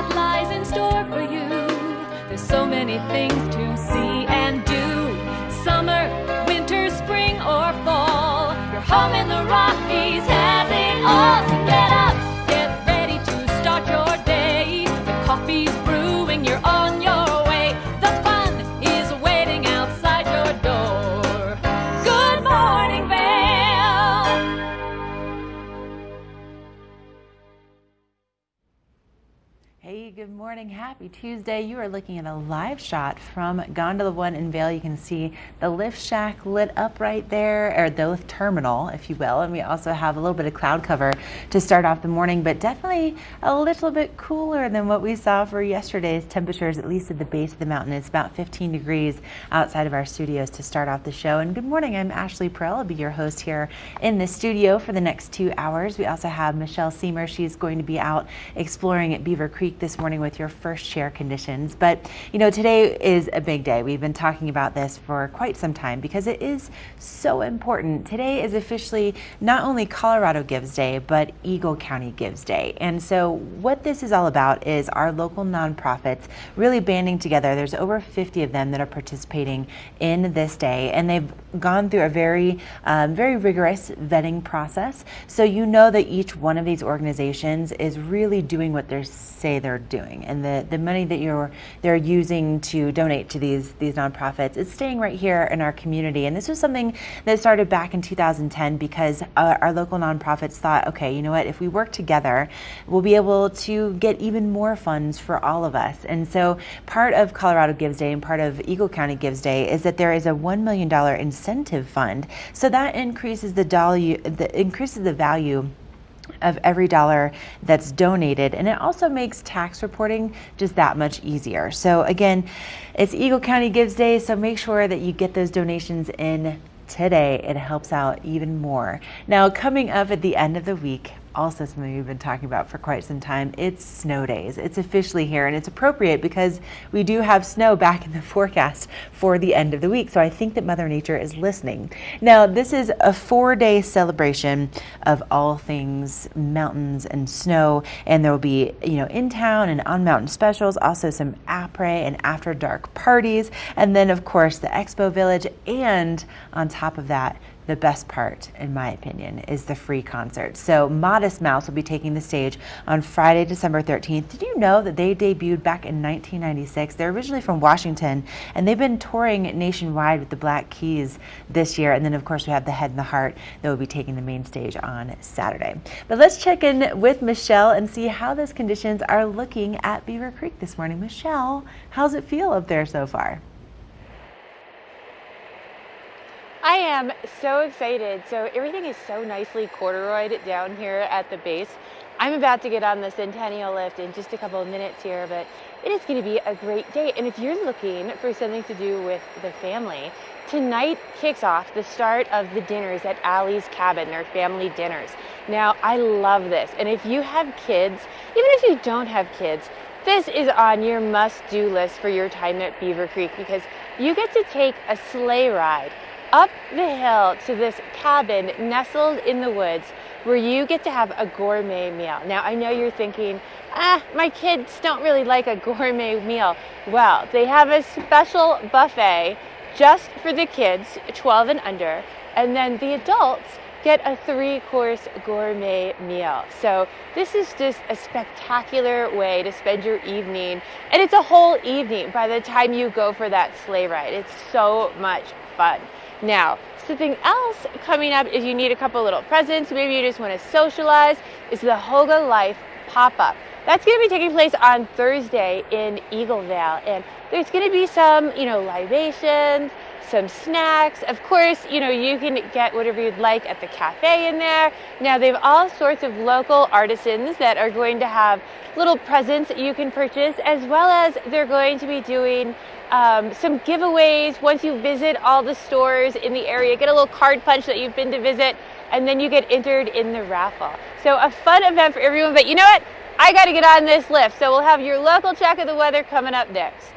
what lies in store for you. There's so many things to see and do. Summer, winter, spring, or fall. Your home in the Rockies has it all. So get up, get ready to start your day. The coffee's brewing, you're on your way. The fun is waiting outside your door. Good morning, Vail. Hey, good morning. Happy Tuesday. You are looking at a live shot from Gondola 1 in Vail. You can see the lift shack lit up right there, or the lift terminal, if you will. And we also have a little bit of cloud cover to start off the morning, but definitely a little bit cooler than what we saw for yesterday's temperatures, at least at the base of the mountain. It's about 15 degrees outside of our studios to start off the show. And good morning. I'm Ashley Perel. I'll be your host here in the studio for the next 2 hours. We also have Michelle Seamer. She's going to be out exploring at Beaver Creek this morning with your first share conditions. But you know, today is a big day. We've been talking about this for quite some time because it is so important. Today is officially not only Colorado Gives Day, but Eagle County Gives Day. And so what this is all about is our local nonprofits really banding together. There's over 50 of them that are participating in this day, and they've gone through a very rigorous vetting process. So you know that each one of these organizations is really doing what they say they're doing, and the money that they're using to donate to these nonprofits is staying right here in our community. And this was something that started back in 2010 because our local nonprofits thought, okay, you know what, if we work together, we'll be able to get even more funds for all of us. And so part of Colorado Gives Day and part of Eagle County Gives Day is that there is a $1 million incentive fund. So that increases the value of every dollar that's donated, and it also makes tax reporting just that much easier. So again, it's Eagle County Gives Day, so make sure that you get those donations in today. It helps out even more. Now, coming up at the end of the week, also something we've been talking about for quite some time, it's snow days. It's officially here, and it's appropriate because we do have snow back in the forecast for the end of the week. So I think that Mother Nature is listening. Now, this is a 4-day celebration of all things mountains and snow, and there will be, in town and on mountain specials, also some après and after dark parties, and then of course the Expo Village, and on top of that, the best part, in my opinion, is the free concert. So Modest Mouse will be taking the stage on Friday, December 13th. Did you know that they debuted back in 1996? They're originally from Washington, and they've been touring nationwide with the Black Keys this year. And then, of course, we have the Head and the Heart that will be taking the main stage on Saturday. But let's check in with Michelle and see how those conditions are looking at Beaver Creek this morning. Michelle, how's it feel up there so far? I am so excited. So everything is so nicely corduroyed down here at the base. I'm about to get on the Centennial Lift in just a couple of minutes here, but it is going to be a great day. And if you're looking for something to do with the family, tonight kicks off the start of the dinners at Allie's Cabin, their family dinners. Now, I love this. And if you have kids, even if you don't have kids, this is on your must-do list for your time at Beaver Creek, because you get to take a sleigh ride up the hill to this cabin nestled in the woods where you get to have a gourmet meal. Now, I know you're thinking, my kids don't really like a gourmet meal. Well, they have a special buffet just for the kids, 12 and under, and then the adults get a 3-course gourmet meal. So this is just a spectacular way to spend your evening, and it's a whole evening by the time you go for that sleigh ride. It's so much fun. Now, something else coming up is you need a couple little presents, maybe you just want to socialize, is the Hoga Life pop-up. That's going to be taking place on Thursday in Eaglevale, and there's going to be some, libations, some snacks. Of course, you can get whatever you'd like at the cafe in there. Now, they have all sorts of local artisans that are going to have little presents that you can purchase, as well as they're going to be doing some giveaways once you visit all the stores in the area. Get a little card punch that you've been to visit, and then you get entered in the raffle. So a fun event for everyone, but you know what? I got to get on this lift, so we'll have your local check of the weather coming up next.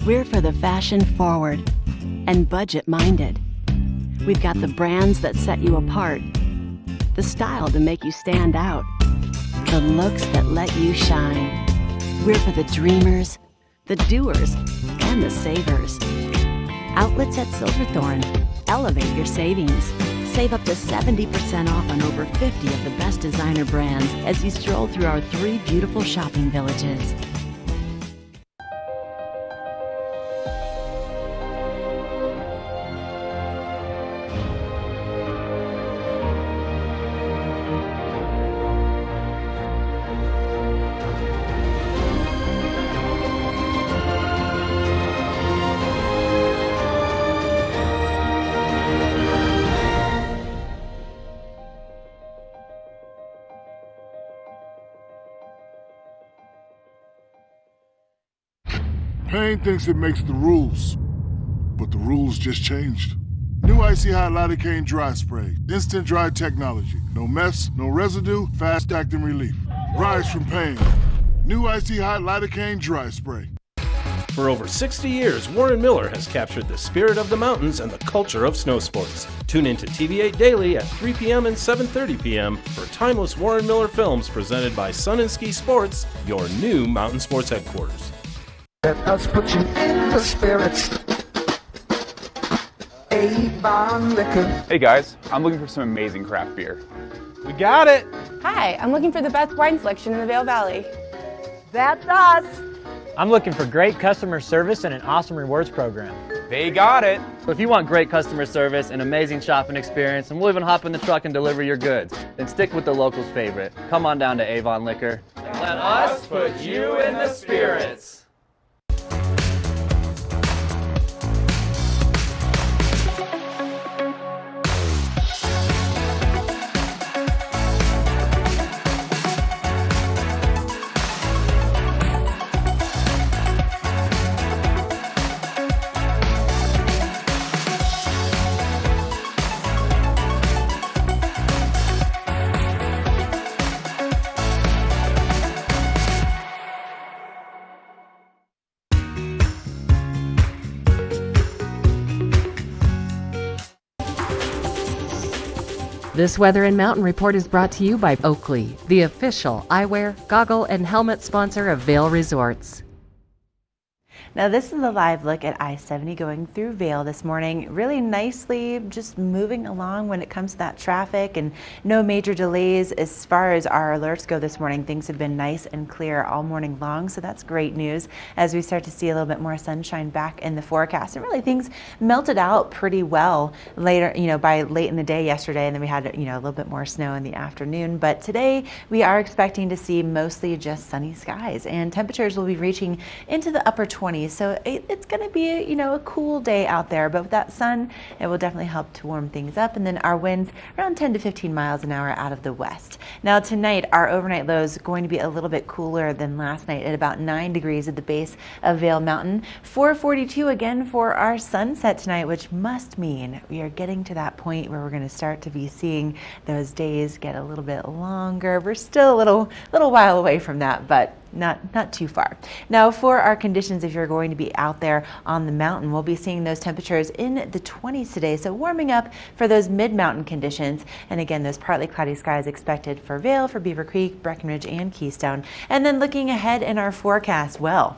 We're for the fashion forward and budget minded. We've got the brands that set you apart, the style to make you stand out, the looks that let you shine. We're for the dreamers, the doers, and the savers. Outlets at Silverthorne. Elevate your savings. Save up to 70% off on over 50 of the best designer brands as you stroll through our 3 beautiful shopping villages. Payne thinks it makes the rules, but the rules just changed. New Icy Hot Lidocaine Dry Spray. Instant dry technology. No mess, no residue, fast acting relief. Rise from pain. New Icy Hot Lidocaine Dry Spray. For over 60 years, Warren Miller has captured the spirit of the mountains and the culture of snow sports. Tune in to TV8 Daily at 3 p.m. and 7:30 p.m. for timeless Warren Miller films presented by Sun and Ski Sports, your new mountain sports headquarters. Let us put you in the spirits. Avon Liquor. Hey guys, I'm looking for some amazing craft beer. We got it! Hi, I'm looking for the best wine selection in the Vail Valley. That's us! I'm looking for great customer service and an awesome rewards program. They got it! So if you want great customer service, an amazing shopping experience, and we'll even hop in the truck and deliver your goods, then stick with the locals' favorite. Come on down to Avon Liquor. Let us put you in the spirits. This Weather and Mountain Report is brought to you by Oakley, the official eyewear, goggle, and helmet sponsor of Vail Resorts. Now this is a live look at I-70 going through Vail this morning. Really nicely just moving along when it comes to that traffic, and no major delays as far as our alerts go this morning. Things have been nice and clear all morning long, so that's great news as we start to see a little bit more sunshine back in the forecast. And really things melted out pretty well later, by late in the day yesterday, and then we had, a little bit more snow in the afternoon. But today we are expecting to see mostly just sunny skies, and temperatures will be reaching into the upper 20s. So it's going to be a cool day out there, but with that sun, it will definitely help to warm things up. And then our winds around 10 to 15 miles an hour out of the west. Now tonight, our overnight low is going to be a little bit cooler than last night at about 9 degrees at the base of Vail Mountain. 442 again for our sunset tonight, which must mean we are getting to that point where we're going to start to be seeing those days get a little bit longer. We're still a little while away from that, but not too far. Now for our conditions, if you're going to be out there on the mountain, we'll be seeing those temperatures in the 20s today, so warming up for those mid-mountain conditions. And again, those partly cloudy skies expected for Vail, for Beaver Creek, Breckenridge, and Keystone. And then looking ahead in our forecast, well,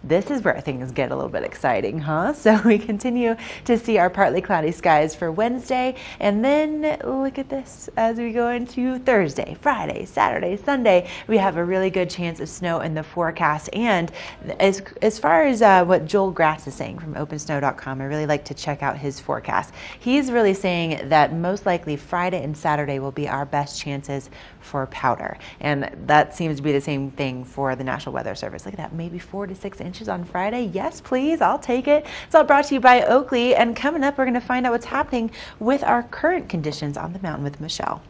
this is where things get a little bit exciting, huh? So we continue to see our partly cloudy skies for Wednesday, and then look at this as we go into Thursday, Friday, Saturday, Sunday. We have a really good chance of snow in the forecast. And as far as what Joel Gratz is saying from OpenSnow.com, I really like to check out his forecast. He's really saying that most likely Friday and Saturday will be our best chances for powder, and that seems to be the same thing for the National Weather Service. Look at that, maybe 4 to 6 inches on Friday. Yes, please, I'll take it. It's all brought to you by Oakley, and coming up, we're going to find out what's happening with our current conditions on the mountain with Michelle.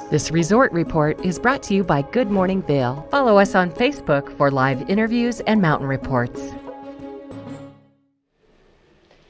This resort report is brought to you by Good Morning Vail. Follow us on Facebook for live interviews and mountain reports.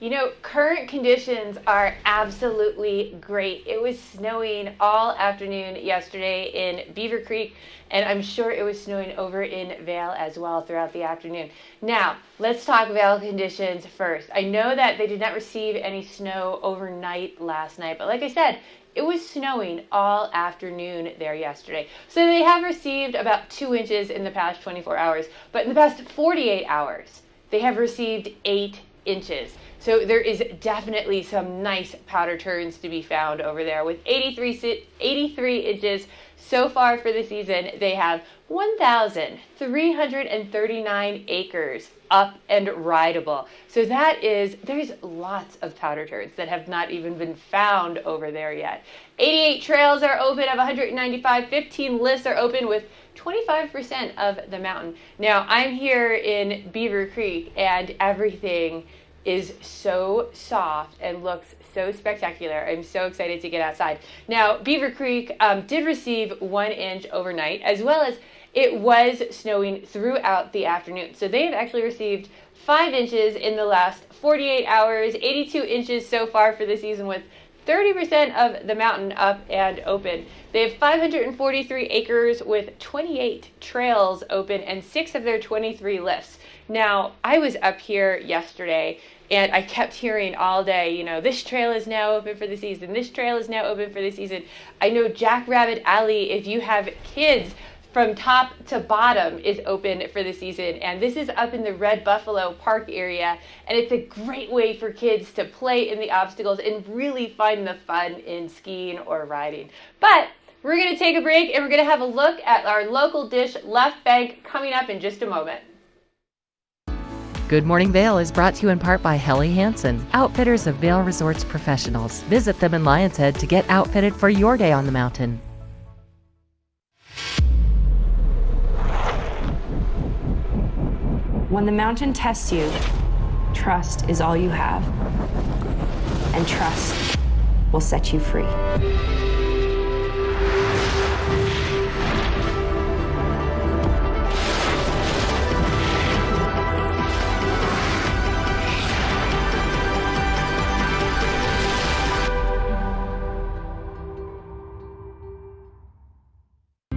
You know, current conditions are absolutely great. It was snowing all afternoon yesterday in Beaver Creek, and I'm sure it was snowing over in Vail as well throughout the afternoon. Now, let's talk Vail conditions first. I know that they did not receive any snow overnight last night, but like I said, it was snowing all afternoon there yesterday. So they have received about 2 inches in the past 24 hours, but in the past 48 hours, they have received 8 inches. So there is definitely some nice powder turns to be found over there. With 83 inches so far for the season, they have 1,339 acres up and rideable. So there's lots of powder turns that have not even been found over there yet. 88 trails are open of 195, 15 lists are open with 25% of the mountain. Now, I'm here in Beaver Creek, and everything is so soft and looks so spectacular. I'm so excited to get outside. Now, Beaver Creek did receive 1 inch overnight, as well as it was snowing throughout the afternoon. So they have actually received 5 inches in the last 48 hours, 82 inches so far for the season, with 30% of the mountain up and open. They have 543 acres with 28 trails open and 6 of their 23 lifts. Now, I was up here yesterday and I kept hearing all day, you know, this trail is now open for the season. This trail is now open for the season. I know Jackrabbit Alley, if you have kids, from top to bottom is open for the season, and this is up in the Red Buffalo Park area, and it's a great way for kids to play in the obstacles and really find the fun in skiing or riding. But we're going to take a break and we're going to have a look at our local dish Left Bank coming up in just a moment. Good Morning Vail is brought to you in part by Helly Hansen, outfitters of Vail Resorts professionals. Visit them in Lion's Head to get outfitted for your day on the mountain. When the mountain tests you, trust is all you have. And trust will set you free.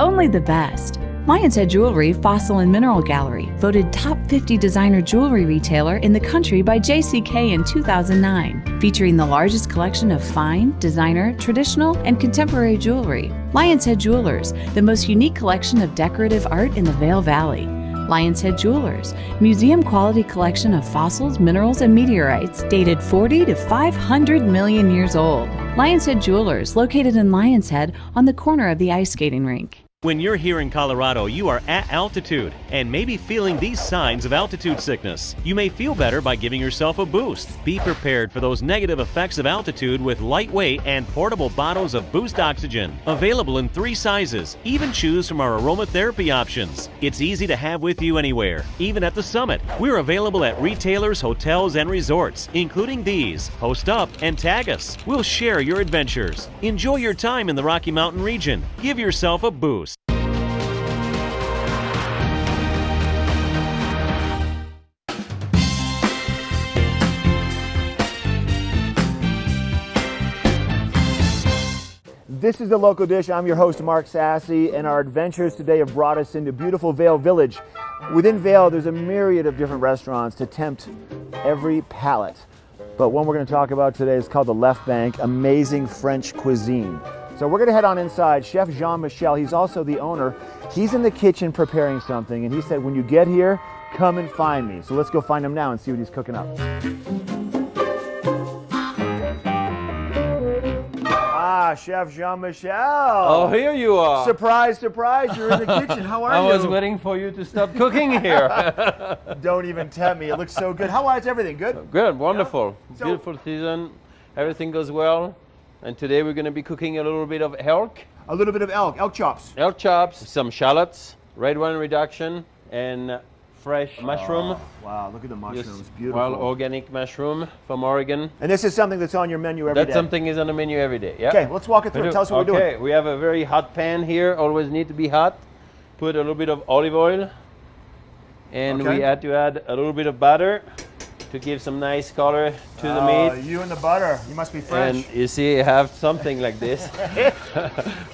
Only the best. Lion's Head Jewelry Fossil and Mineral Gallery, voted top 50 designer jewelry retailer in the country by JCK in 2009, featuring the largest collection of fine, designer, traditional, and contemporary jewelry. Lion's Head Jewelers, the most unique collection of decorative art in the Vail Valley. Lion's Head Jewelers, museum quality collection of fossils, minerals, and meteorites dated 40 to 500 million years old. Lion's Head Jewelers, located in Lion's Head on the corner of the ice skating rink. When you're here in Colorado, you are at altitude and may be feeling these signs of altitude sickness. You may feel better by giving yourself a boost. Be prepared for those negative effects of altitude with lightweight and portable bottles of Boost Oxygen. Available in 3 sizes. Even choose from our aromatherapy options. It's easy to have with you anywhere, even at the summit. We're available at retailers, hotels, and resorts, including these. Post up and tag us. We'll share your adventures. Enjoy your time in the Rocky Mountain region. Give yourself a boost. This is The Local Dish. I'm your host, Mark Sassy, and our adventures today have brought us into beautiful Vail Village. Within Vail, there's a myriad of different restaurants to tempt every palate. But one we're going to talk about today is called the Left Bank, amazing French cuisine. So we're going to head on inside. Chef Jean-Michel, he's also the owner. He's in the kitchen preparing something, and he said, when you get here, come and find me. So let's go find him now and see what he's cooking up. Chef Jean-Michel. Oh, here you are. Surprise, surprise, you're in the kitchen. How are you? I was waiting for you to stop cooking here. Don't even tempt me. It looks so good. How is everything? Good? Good, wonderful. Yeah. Beautiful season. Everything goes well. And today we're going to be cooking a little bit of elk. A little bit of elk chops. Elk chops, some shallots, red wine reduction, and fresh mushroom. Wow, look at the mushrooms. Yes, beautiful. Wild organic mushroom from Oregon. And this is something that's on your menu every day? That's something is on the menu every day, yeah. Okay, let's walk it through. Tell us what we're doing. Okay, we have a very hot pan here. Always need to be hot. Put a little bit of olive oil. and Okay. we had to add a little bit of butter to give some nice color to the meat. You and the butter. You must be French. And you see, I have something like this.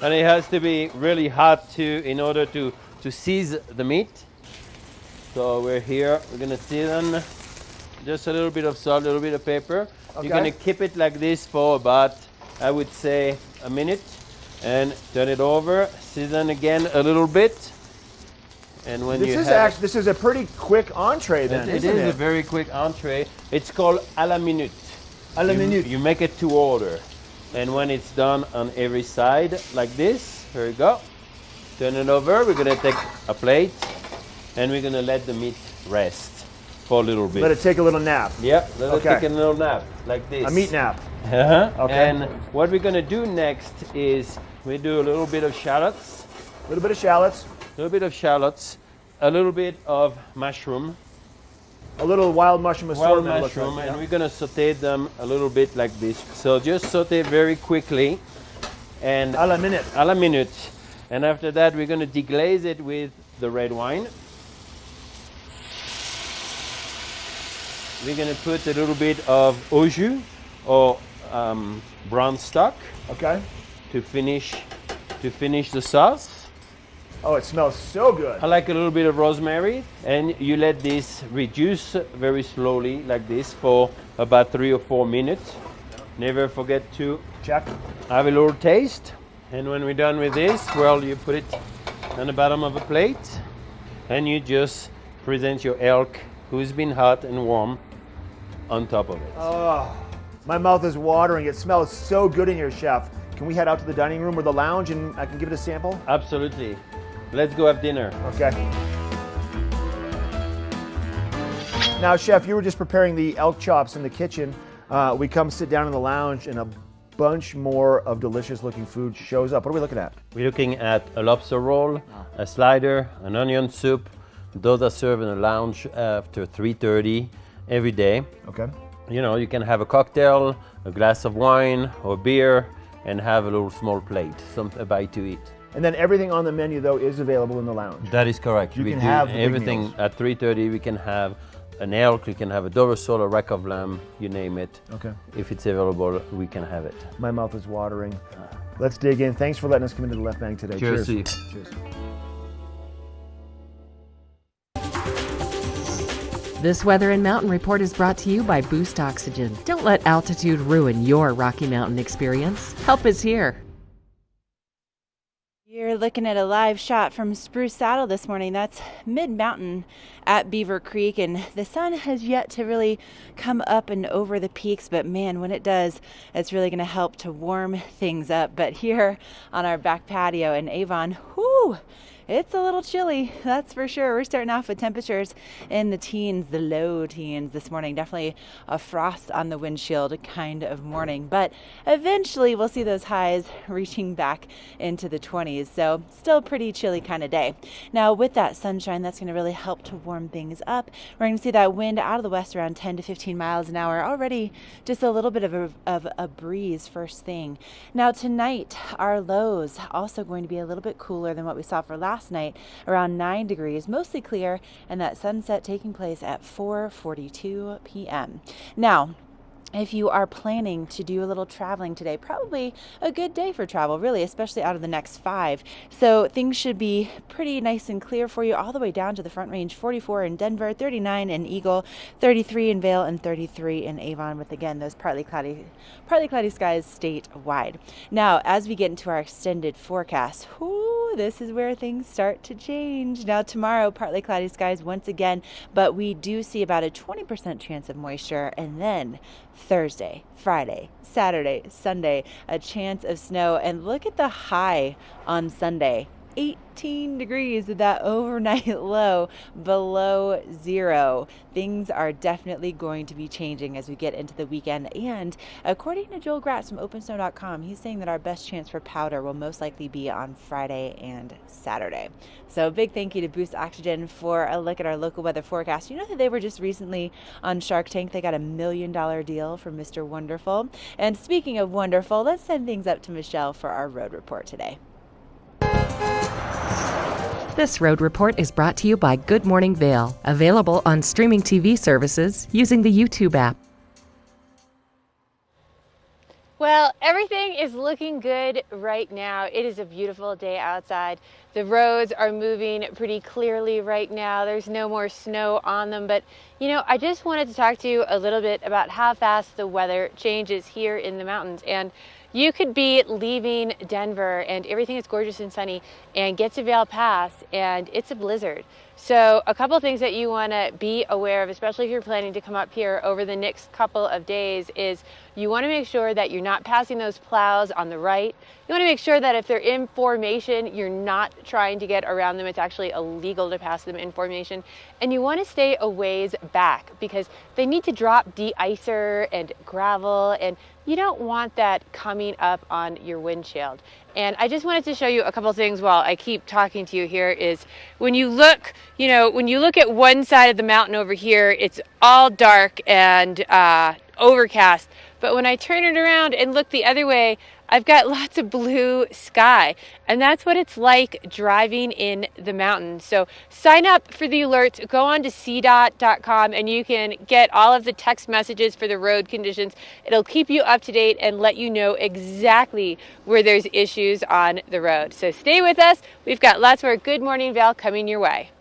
And it has to be really hot too in order to season the meat. So we're here, we're gonna season just a little bit of salt, a little bit of pepper. Okay. You're gonna keep it like this for about, I would say, a minute. And turn it over, season again a little bit. And when This is a pretty quick entree then, it isn't is it? a very quick entree. It's called à la minute. À la minute. You make it to order. And when it's done on every side, like this, here we go. Turn it over. We're gonna take a plate, and we're gonna let the meat rest for a little bit. Let it take a little nap. Yep, let Okay. it take a little nap, like this. A meat nap. Uh-huh. Okay. And what we're gonna do next is we do a little bit of shallots. A little bit of shallots. A little bit of shallots. A little bit of mushroom. A little wild mushroom Wild assortment. it looks mushroom, like, and yeah. we're gonna saute them a little bit like this. So just saute very quickly, and à la minute. À la minute. And after that, we're gonna deglaze it with the red wine. We're gonna put a little bit of au jus or brown stock. Okay. To finish the sauce. Oh, it smells so good. I like a little bit of rosemary, and you let this reduce very slowly like this for about 3 or 4 minutes. Never forget to check. Have a little taste, and when we're done with this, well, you put it on the bottom of a plate, and you just present your elk who's been hot and warm on top of it. Oh, my mouth is watering. It smells so good in here, Chef. Can we head out to the dining room or the lounge and I can give it a sample? Absolutely. Let's go have dinner. Okay. Now, Chef, you were just preparing the elk chops in the kitchen. We come sit down in the lounge and a bunch more of delicious looking food shows up. What are we looking at? We're looking at a lobster roll, a slider, an onion soup. Those are served in the lounge after 3:30 every day. Okay. You know, you can have a cocktail, a glass of wine or beer, and have a little small plate, a bite to eat. And then everything on the menu, though, is available in the lounge. That is correct. You We can do have the big everything meals. at 3:30. We can have an elk, we can have a Dover sole, a rack of lamb, you name it. Okay. If it's available, we can have it. My mouth is watering. Let's dig in. Thanks for letting us come into the Left Bank today. Cheers. Cheers. This Weather and Mountain Report is brought to you by Boost Oxygen. Don't let altitude ruin your Rocky Mountain experience. Help is here. You're looking at a live shot from Spruce Saddle this morning. That's mid-mountain at Beaver Creek, and the sun has yet to really come up and over the peaks, but man, when it does, it's really going to help to warm things up. But here on our back patio in Avon, whoo, it's a little chilly, that's for sure. We're starting off with temperatures in the teens, the low teens this morning. Definitely a frost on the windshield kind of morning, but eventually we'll see those highs reaching back into the 20s. So still a pretty chilly kind of day. Now with that sunshine, that's going to really help to warm things up. We're going to see that wind out of the west around 10 to 15 miles an hour. Already just a little bit of a breeze first thing. Now tonight, our lows also going to be a little bit cooler than what we saw for last night, around 9 degrees, mostly clear, and that sunset taking place at 4:42 p.m. Now, if you are planning to do a little traveling today, probably a good day for travel, really, especially out of the next 5. So things should be pretty nice and clear for you all the way down to the Front Range. 44 in Denver, 39 in Eagle, 33 in Vail, and 33 in Avon, with again those partly cloudy skies statewide. Now, as we get into our extended forecast, this is where things start to change. Now tomorrow, partly cloudy skies once again, but we do see about a 20% chance of moisture, and then Thursday, Friday, Saturday, Sunday, a chance of snow. And look at the high on Sunday. 18 degrees with that overnight low below 0. Things are definitely going to be changing as we get into the weekend. And according to Joel Gratz from OpenSnow.com, he's saying that our best chance for powder will most likely be on Friday and Saturday. So big thank you to Boost Oxygen for a look at our local weather forecast. You know that they were just recently on Shark Tank. They got $1 million deal from Mr. Wonderful. And speaking of wonderful, let's send things up to Michelle for our road report today. This road report is brought to you by Good Morning Vail, available on streaming TV services using the YouTube app. Well, everything is looking good right now. It is a beautiful day outside. The roads are moving pretty clearly right now. There's no more snow on them, but you know, I just wanted to talk to you a little bit about how fast the weather changes here in the mountains. And you could be leaving Denver and everything is gorgeous and sunny and get to Vail Pass and it's a blizzard. So a couple things that you want to be aware of, especially if you're planning to come up here over the next couple of days, is you want to make sure that you're not passing those plows on the right. You want to make sure that if they're in formation, you're not trying to get around them. It's actually illegal to pass them in formation. And you want to stay a ways back because they need to drop de-icer and gravel, and you don't want that coming up on your windshield. And I just wanted to show you a couple things while I keep talking to you here. Is when you look, when you look at one side of the mountain over here, it's all dark and overcast. But when I turn it around and look the other way, I've got lots of blue sky. And that's what it's like driving in the mountains. So sign up for the alerts. Go on to cdot.com and you can get all of the text messages for the road conditions. It'll keep you up to date and let you know exactly where there's issues on the road. So stay with us. We've got lots more Good Morning Vail coming your way.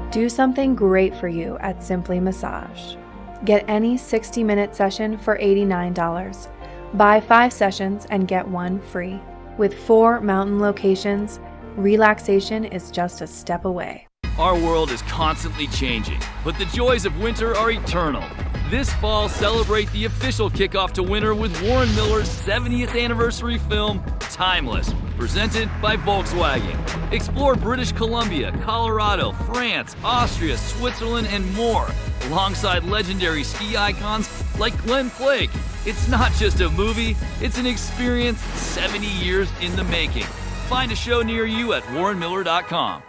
Do something great for you at Simply Massage. Get any 60-minute session for $89. Buy 5 sessions and get 1 free. With 4 mountain locations, relaxation is just a step away. Our world is constantly changing, but the joys of winter are eternal. This fall, celebrate the official kickoff to winter with Warren Miller's 70th anniversary film, Timeless, presented by Volkswagen. Explore British Columbia, Colorado, France, Austria, Switzerland, and more, alongside legendary ski icons like Glenn Flake. It's not just a movie, it's an experience 70 years in the making. Find a show near you at warrenmiller.com.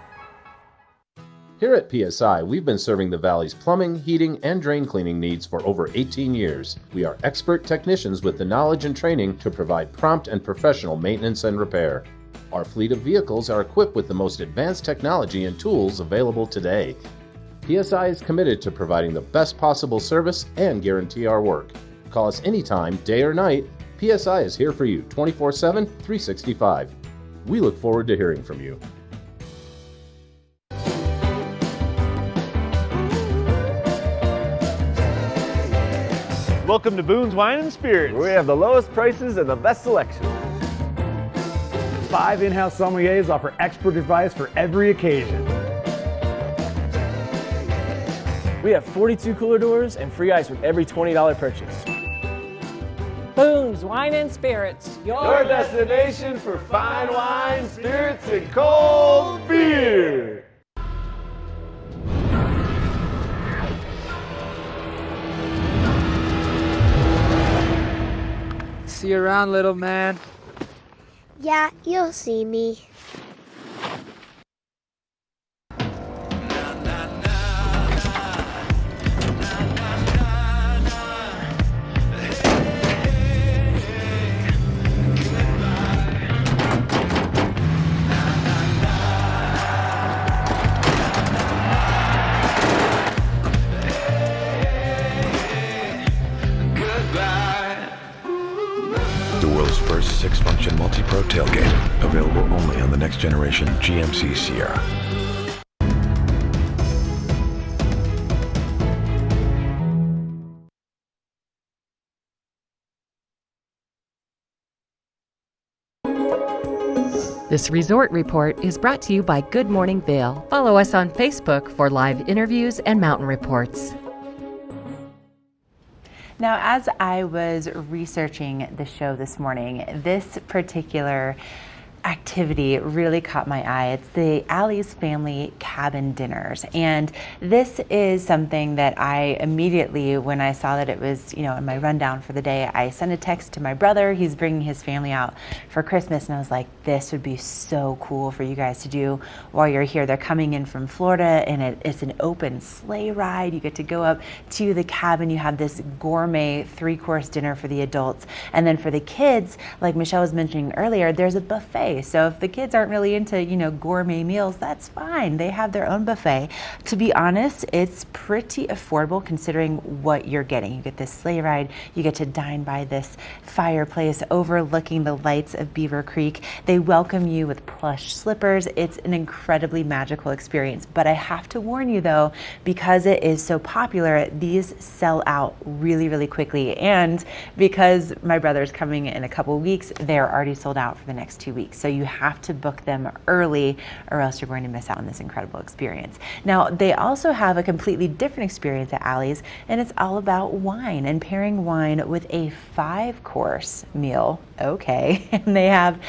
Here at PSI, we've been serving the Valley's plumbing, heating, and drain cleaning needs for over 18 years. We are expert technicians with the knowledge and training to provide prompt and professional maintenance and repair. Our fleet of vehicles are equipped with the most advanced technology and tools available today. PSI is committed to providing the best possible service and guarantee our work. Call us anytime, day or night. PSI is here for you 24/7, 365. We look forward to hearing from you. Welcome to Boone's Wine and Spirits, where we have the lowest prices and the best selection. 5 in-house sommeliers offer expert advice for every occasion. We have 42 cooler doors and free ice with every $20 purchase. Boone's Wine and Spirits, your destination for fine wine, spirits, and cold beer. See you around, little man. Yeah, you'll see me. The world's first 6-function multi-pro tailgate, available only on the next generation GMC Sierra. This resort report is brought to you by Good Morning Vail. Follow us on Facebook for live interviews and mountain reports. Now, as I was researching the show this morning, this particular activity really caught my eye. It's the Allie's Family Cabin Dinners. And this is something that I immediately, when I saw that it was, in my rundown for the day, I sent a text to my brother. He's bringing his family out for Christmas. And I was like, this would be so cool for you guys to do while you're here. They're coming in from Florida, and it's an open sleigh ride. You get to go up to the cabin. You have this gourmet 3-course dinner for the adults. And then for the kids, like Michelle was mentioning earlier, there's a buffet. So if the kids aren't really into, gourmet meals, that's fine. They have their own buffet. To be honest, it's pretty affordable considering what you're getting. You get this sleigh ride. You get to dine by this fireplace overlooking the lights of Beaver Creek. They welcome you with plush slippers. It's an incredibly magical experience. But I have to warn you though, because it is so popular, these sell out really, really quickly. And because my brother's coming in a couple weeks, they're already sold out for the next 2 weeks. So you have to book them early or else you're going to miss out on this incredible experience. Now, they also have a completely different experience at Allie's, and it's all about wine and pairing wine with a 5-course meal. Okay. And they have,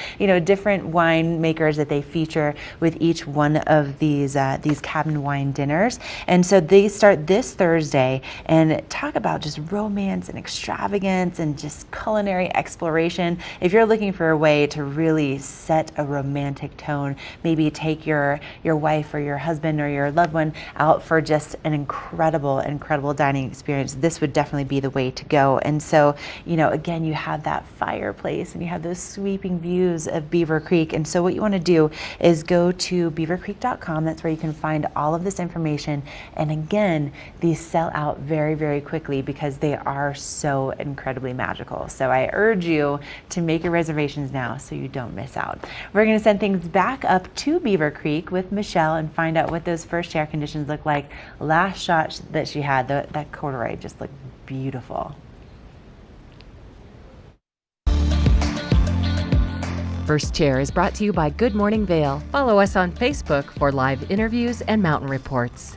different wine makers that they feature with each one of these cabin wine dinners. And so they start this Thursday, and talk about just romance and extravagance and just culinary exploration. If you're looking for a way to really set a romantic tone, maybe take your wife or your husband or your loved one out for just an incredible dining experience, this would definitely be the way to go. And so, again, you have that fireplace and you have those sweeping views of Beaver Creek. And so what you want to do is go to beavercreek.com. That's where you can find all of this information. And again, these sell out very, very quickly because they are so incredibly magical. So I urge you to make your reservations now so you don't miss out. We're going to send things back up to Beaver Creek with Michelle and find out what those first air conditions look like. Last shot that she had, that corduroy just looked beautiful. First Chair is brought to you by Good Morning Vale. Follow us on Facebook for live interviews and mountain reports.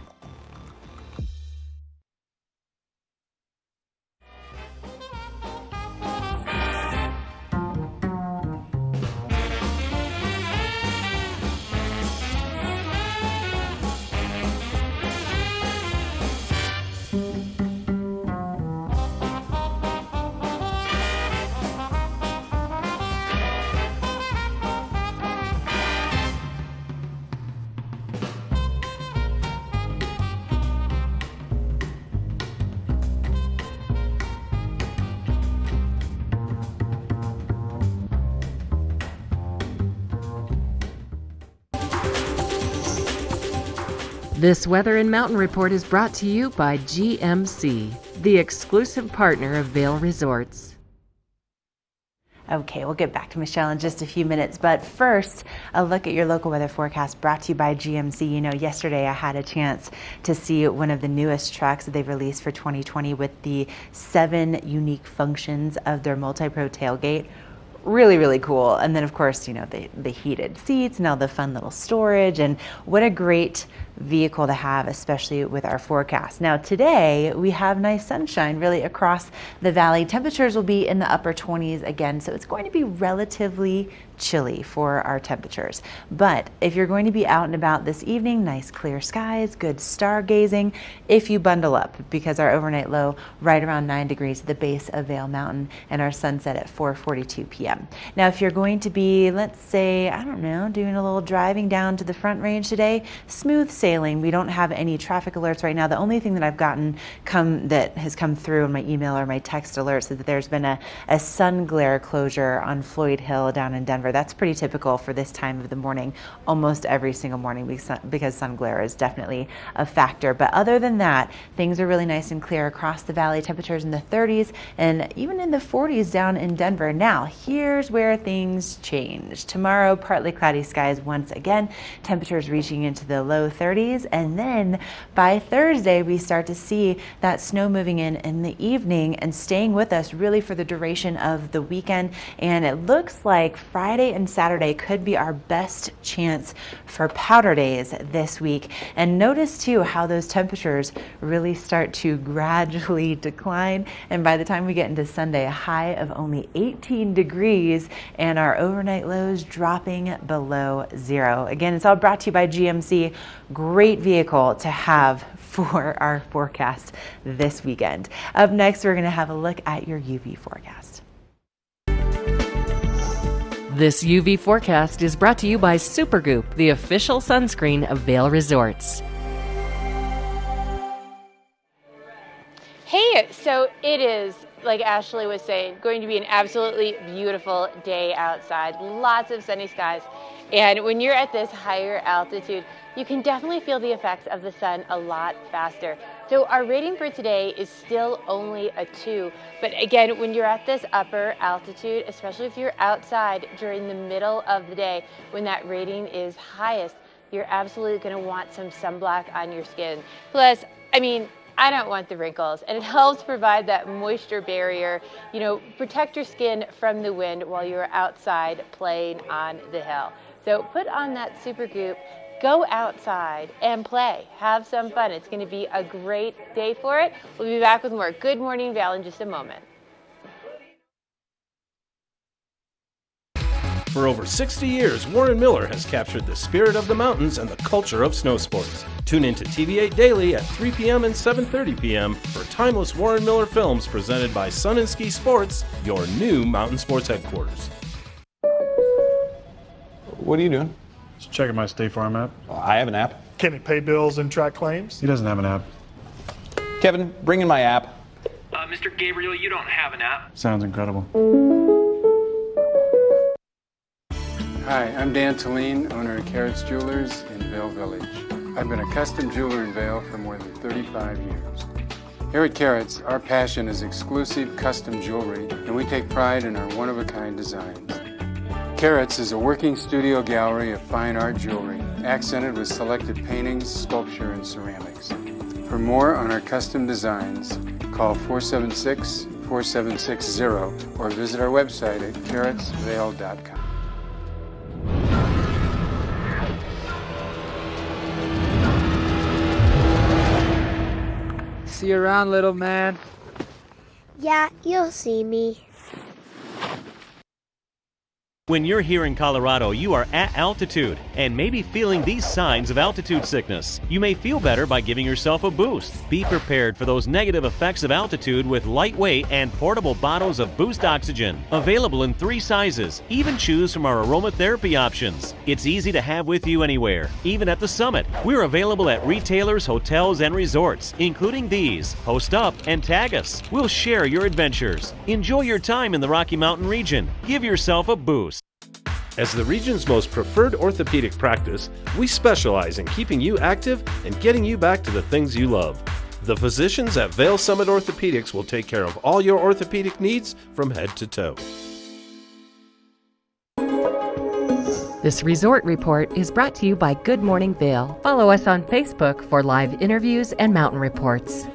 This Weather and Mountain Report is brought to you by GMC, the exclusive partner of Vail Resorts. Okay, we'll get back to Michelle in just a few minutes, but first, a look at your local weather forecast brought to you by GMC. Yesterday I had a chance to see one of the newest trucks that they've released for 2020 with the 7 unique functions of their multi-pro tailgate. Really, really cool. And then of course, the heated seats and all the fun little storage, and what a great vehicle to have, especially with our forecast. Now today we have nice sunshine really across the valley. Temperatures will be in the upper 20s again, so it's going to be relatively chilly for our temperatures. But if you're going to be out and about this evening, nice clear skies, good stargazing if you bundle up, because our overnight low right around 9 degrees at the base of Vail Mountain, and our sunset at 4:42 p.m. Now if you're going to be, let's say, doing a little driving down to the Front Range today, smooth sailing. We don't have any traffic alerts right now. The only thing that I've gotten that has come through in my email or my text alerts is that there's been a sun glare closure on Floyd Hill down in Denver. That's pretty typical for this time of the morning, almost every single morning, because sun glare is definitely a factor. But other than that, things are really nice and clear across the valley. Temperatures in the 30s and even in the 40s down in Denver. Now, here's where things change. Tomorrow, partly cloudy skies once again. Temperatures reaching into the low 30s. 30s, and then by Thursday we start to see that snow moving in the evening and staying with us really for the duration of the weekend. And it looks like Friday and Saturday could be our best chance for powder days this week. And notice too how those temperatures really start to gradually decline, and by the time we get into Sunday, a high of only 18 degrees and our overnight lows dropping below zero. Again, it's all brought to you by GMC. Great vehicle to have for our forecast this weekend. Up next, we're going to have a look at your UV forecast. This UV forecast is brought to you by Supergoop, the official sunscreen of Vail Resorts. Hey, so it is, like Ashley was saying, going to be an absolutely beautiful day outside. Lots of sunny skies. And when you're at this higher altitude, you can definitely feel the effects of the sun a lot faster. So our rating for today is still only a 2. But again, when you're at this upper altitude, especially if you're outside during the middle of the day, when that rating is highest, you're absolutely going to want some sunblock on your skin. Plus, I mean, I don't want the wrinkles, and it helps provide that moisture barrier, protect your skin from the wind while you're outside playing on the hill. So put on that Supergoop, go outside and play, have some fun. It's going to be a great day for it. We'll be back with more Good Morning Vail in just a moment. For over 60 years, Warren Miller has captured the spirit of the mountains and the culture of snow sports. Tune into TV8 Daily at 3 p.m. and 7:30 p.m. for timeless Warren Miller films presented by Sun and Ski Sports, your new mountain sports headquarters. What are you doing? Just checking my State Farm app. I have an app. Can he pay bills and track claims? He doesn't have an app. Kevin, bring in my app. Mr. Gabriel, you don't have an app. Sounds incredible. Hi, I'm Dan Talene, owner of Carrots Jewelers in Vail Village. I've been a custom jeweler in Vail for more than 35 years. Here at Carrots, our passion is exclusive custom jewelry, and we take pride in our one-of-a-kind designs. Carrots is a working studio gallery of fine art jewelry, accented with selected paintings, sculpture, and ceramics. For more on our custom designs, call 476-4760 or visit our website at carrotsvail.com. See you around, little man. Yeah, you'll see me. When you're here in Colorado, you are at altitude and maybe feeling these signs of altitude sickness. You may feel better by giving yourself a boost. Be prepared for those negative effects of altitude with lightweight and portable bottles of Boost Oxygen. Available in 3 sizes. Even choose from our aromatherapy options. It's easy to have with you anywhere, even at the summit. We're available at retailers, hotels, and resorts, including these. Post up and tag us. We'll share your adventures. Enjoy your time in the Rocky Mountain region. Give yourself a boost. As the region's most preferred orthopedic practice, we specialize in keeping you active and getting you back to the things you love. The physicians at Vail Summit Orthopedics will take care of all your orthopedic needs from head to toe. This resort report is brought to you by Good Morning Vail. Follow us on Facebook for live interviews and mountain reports.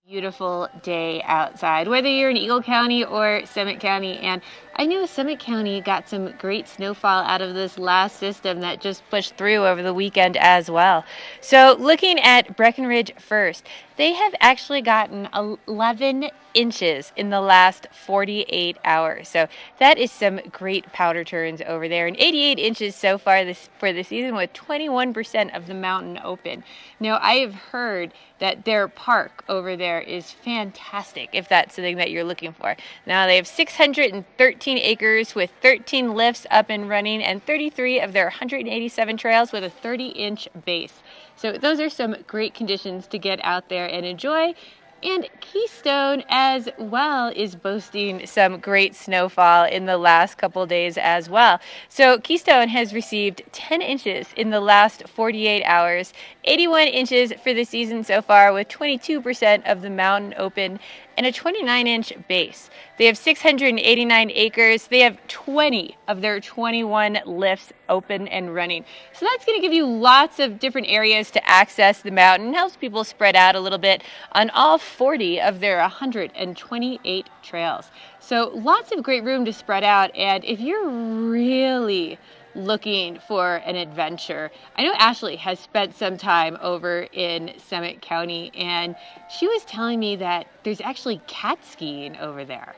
Beautiful day outside, whether you're in Eagle County or Summit County. And I know Summit County got some great snowfall out of this last system that just pushed through over the weekend as well. So looking at Breckenridge first, they have actually gotten 11 inches in the last 48 hours. So that is some great powder turns over there. And 88 inches so far for the season, with 21% of the mountain open. Now, I have heard that their park over there is fantastic, if that's something that you're looking for. Now, they have 613 acres with 13 lifts up and running, and 33 of their 187 trails with a 30-inch base. So those are some great conditions to get out there and enjoy. And Keystone as well is boasting some great snowfall in the last couple days as well. So Keystone has received 10 inches in the last 48 hours, 81 inches for the season so far, with 22% of the mountain open. and a 29-inch base. They have 689 acres. They have 20 of their 21 lifts open and running. So that's going to give you lots of different areas to access the mountain. Helps people spread out a little bit on all 40 of their 128 trails. So lots of great room to spread out. And if you're really looking for an adventure, I know Ashley has spent some time over in Summit County, and she was telling me that there's actually cat skiing over there.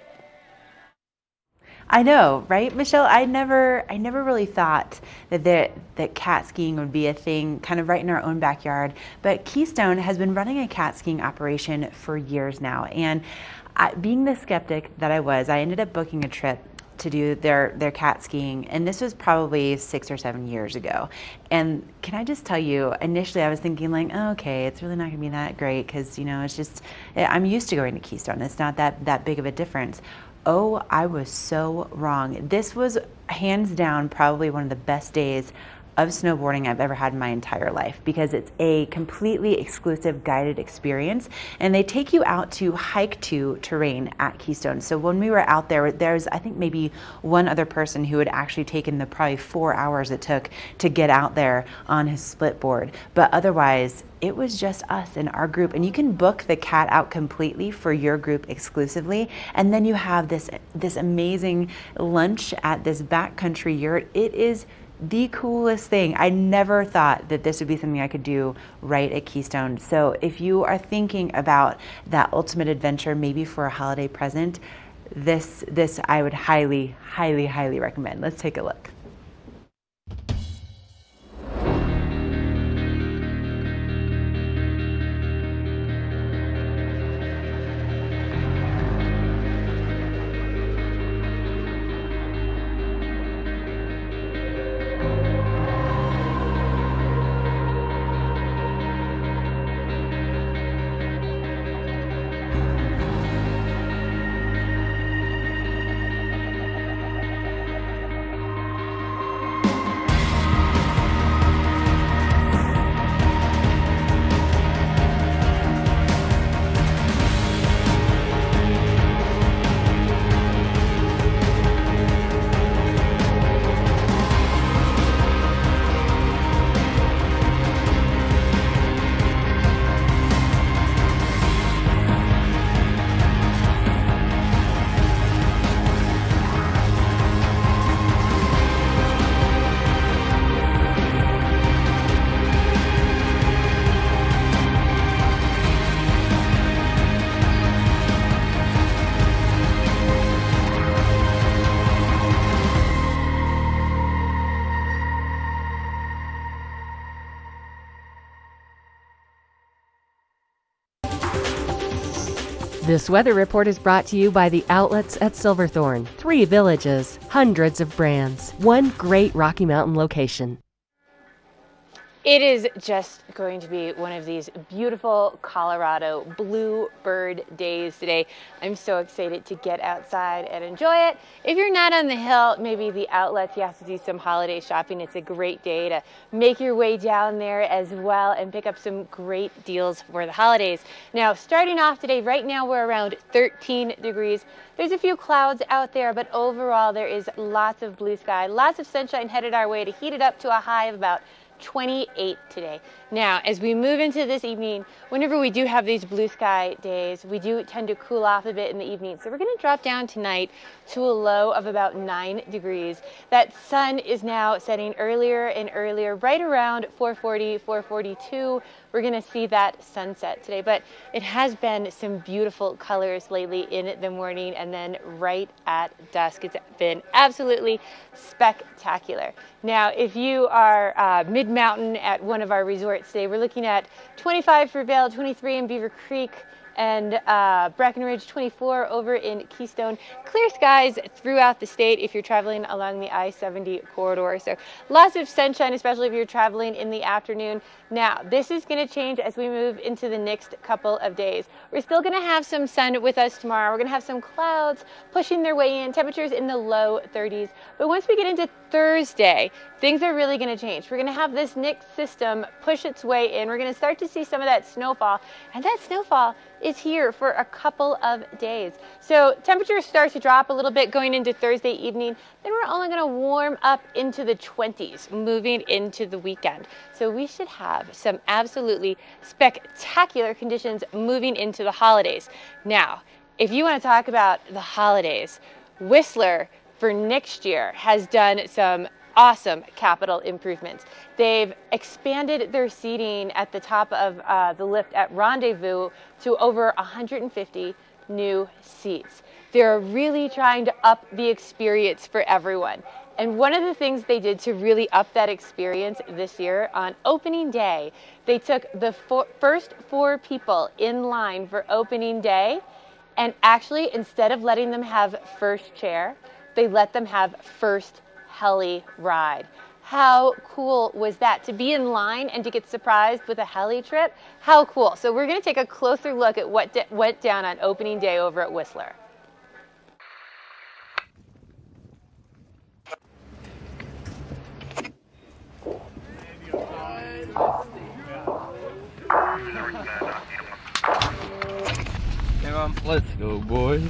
I know, right, Michelle? I never really thought that cat skiing would be a thing kind of right in our own backyard. But Keystone has been running a cat skiing operation for years now. And being the skeptic that I was, I ended up booking a trip to do their cat skiing, and this was probably 6 or 7 years ago. And can I just tell you, initially I was thinking like, oh, okay, it's really not gonna be that great because, you know, it's just, I'm used to going to Keystone. It's not that big of a difference. Oh, I was so wrong. This was hands down probably one of the best days of snowboarding I've ever had in my entire life, because it's a completely exclusive guided experience, and they take you out to hike to terrain at Keystone. So when we were out there, there's I think maybe one other person who had actually taken the probably 4 hours it took to get out there on his split board, but otherwise it was just us and our group. And you can book the cat out completely for your group exclusively, and then you have this amazing lunch at this backcountry yurt. It is the coolest thing. I never thought that this would be something I could do right at Keystone. So if you are thinking about that ultimate adventure, maybe for a holiday present, this I would highly, highly, highly recommend. Let's take a look. This weather report is brought to you by the outlets at Silverthorne. 3 villages, hundreds of brands, one great Rocky Mountain location. It is just going to be one of these beautiful Colorado bluebird days today. I'm so excited to get outside and enjoy it. If you're not on the hill, maybe the outlets, you have to do some holiday shopping. It's a great day to make your way down there as well and pick up some great deals for the holidays. Now, starting off today, right now we're around 13 degrees. There's a few clouds out there, but overall there is lots of blue sky, lots of sunshine headed our way to heat it up to a high of about 28 today. Now, as we move into this evening, whenever we do have these blue sky days, we do tend to cool off a bit in the evening. So we're going to drop down tonight to a low of about 9 degrees. That sun is now setting earlier and earlier, right around 4:40, 4:42. We're going to see that sunset today, but it has been some beautiful colors lately in the morning and then right at dusk. It's been absolutely spectacular. Now, if you are mid-mountain at one of our resorts today, we're looking at 25 for Vail, 23 in Beaver Creek, and Breckenridge, 24 over in Keystone. Clear skies throughout the state if you're traveling along the I-70 corridor. So lots of sunshine, especially if you're traveling in the afternoon. Now, this is going to change as we move into the next couple of days. We're still going to have some sun with us tomorrow. We're going to have some clouds pushing their way in, temperatures in the low 30s. But once we get into Thursday, things are really going to change. We're going to have this next system push its way in. We're going to start to see some of that snowfall, and that snowfall is here for a couple of days. So temperature starts to drop a little bit going into Thursday evening. Then we're only going to warm up into the 20s moving into the weekend. So we should have some absolutely spectacular conditions moving into the holidays. Now, if you want to talk about the holidays, Whistler for next year has done some awesome capital improvements. They've expanded their seating at the top of the lift at Rendezvous to over 150 new seats. They're really trying to up the experience for everyone. And one of the things they did to really up that experience this year, on opening day, they took the first 4 people in line for opening day, and actually, instead of letting them have first chair, they let them have first heli ride. How cool was that? To be in line and to get surprised with a heli trip? How cool. So we're going to take a closer look at what went down on opening day over at Whistler. Hey Mom, let's go boys.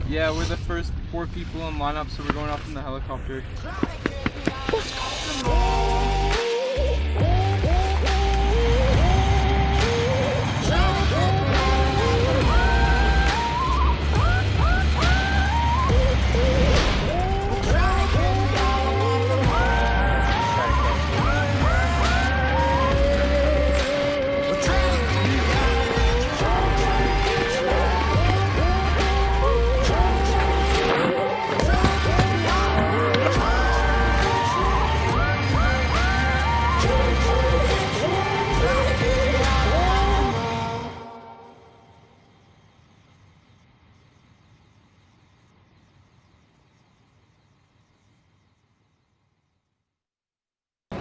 Yeah, we're the first 4 people in lineup, so we're going off in the helicopter.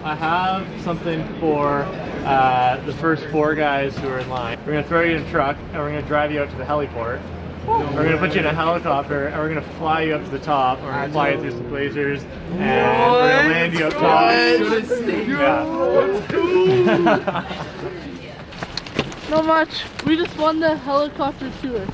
I have something for the first 4 guys who are in line. We're going to throw you in a truck, and we're going to drive you out to the heliport. We're going to put you in a helicopter, and we're going to fly you up to the top. We're going to fly you through some glaciers, and we're going to land you up top. Not much. We just won the helicopter tour.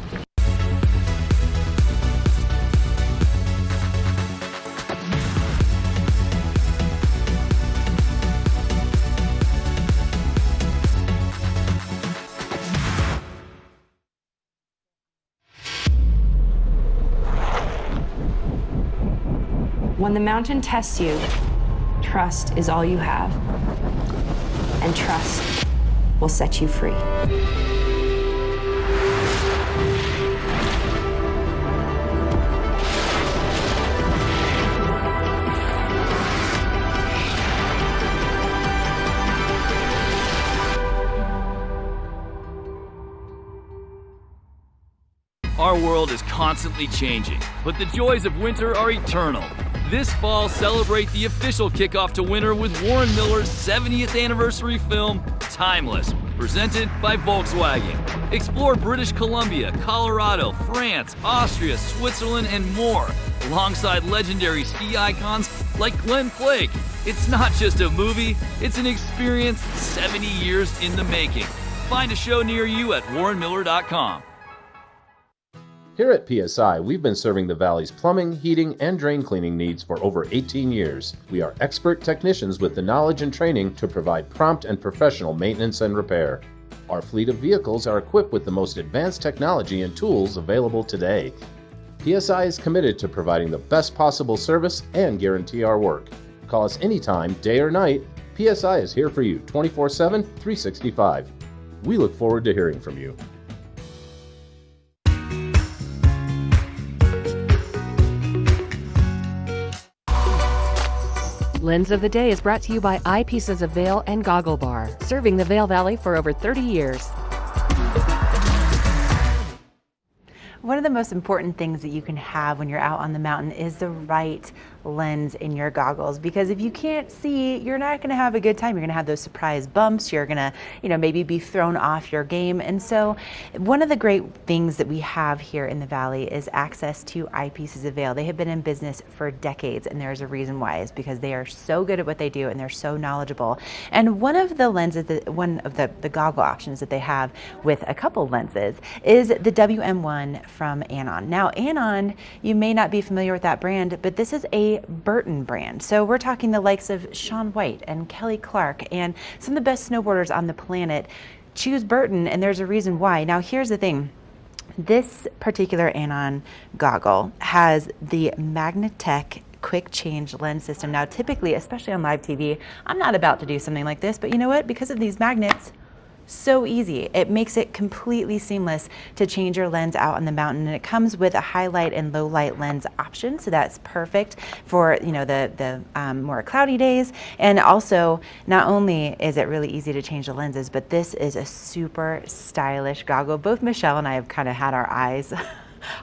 When the mountain tests you, trust is all you have. And trust will set you free. Our world is constantly changing, but the joys of winter are eternal. This fall, celebrate the official kickoff to winter with Warren Miller's 70th anniversary film, Timeless, presented by Volkswagen. Explore British Columbia, Colorado, France, Austria, Switzerland, and more, alongside legendary ski icons like Glenn Flake. It's not just a movie, it's an experience 70 years in the making. Find a show near you at warrenmiller.com. Here at PSI, we've been serving the Valley's plumbing, heating, and drain cleaning needs for over 18 years. We are expert technicians with the knowledge and training to provide prompt and professional maintenance and repair. Our fleet of vehicles are equipped with the most advanced technology and tools available today. PSI is committed to providing the best possible service and guarantee our work. Call us anytime, day or night. PSI is here for you 24/7, 365. We look forward to hearing from you. Lens of the Day is brought to you by Eyepieces of Vail and Goggle Bar, serving the Vail Valley for over 30 years. One of the most important things that you can have when you're out on the mountain is the right lens in your goggles, because if you can't see, you're not going to have a good time. You're going to have those surprise bumps. You're going to, maybe be thrown off your game. And so one of the great things that we have here in the Valley is access to Eyepieces of Vail. They have been in business for decades, and there's a reason why. Is because they are so good at what they do and they're so knowledgeable. And one of the lenses, one of the goggle options that they have with a couple lenses is the WM1 from Anon. Now, Anon, you may not be familiar with that brand, but this is a Burton brand. So we're talking the likes of Shaun White and Kelly Clark and some of the best snowboarders on the planet choose Burton, and there's a reason why. Now, here's the thing. This particular Anon goggle has the Magnatech quick change lens system. Now, typically, especially on live TV, I'm not about to do something like this, but you know what? Because of these magnets, so easy. It makes it completely seamless to change your lens out on the mountain, and it comes with a highlight and low light lens option, so that's perfect for the more cloudy days. And also, not only is it really easy to change the lenses, but this is a super stylish goggle. Both Michelle and I have kind of had our eyes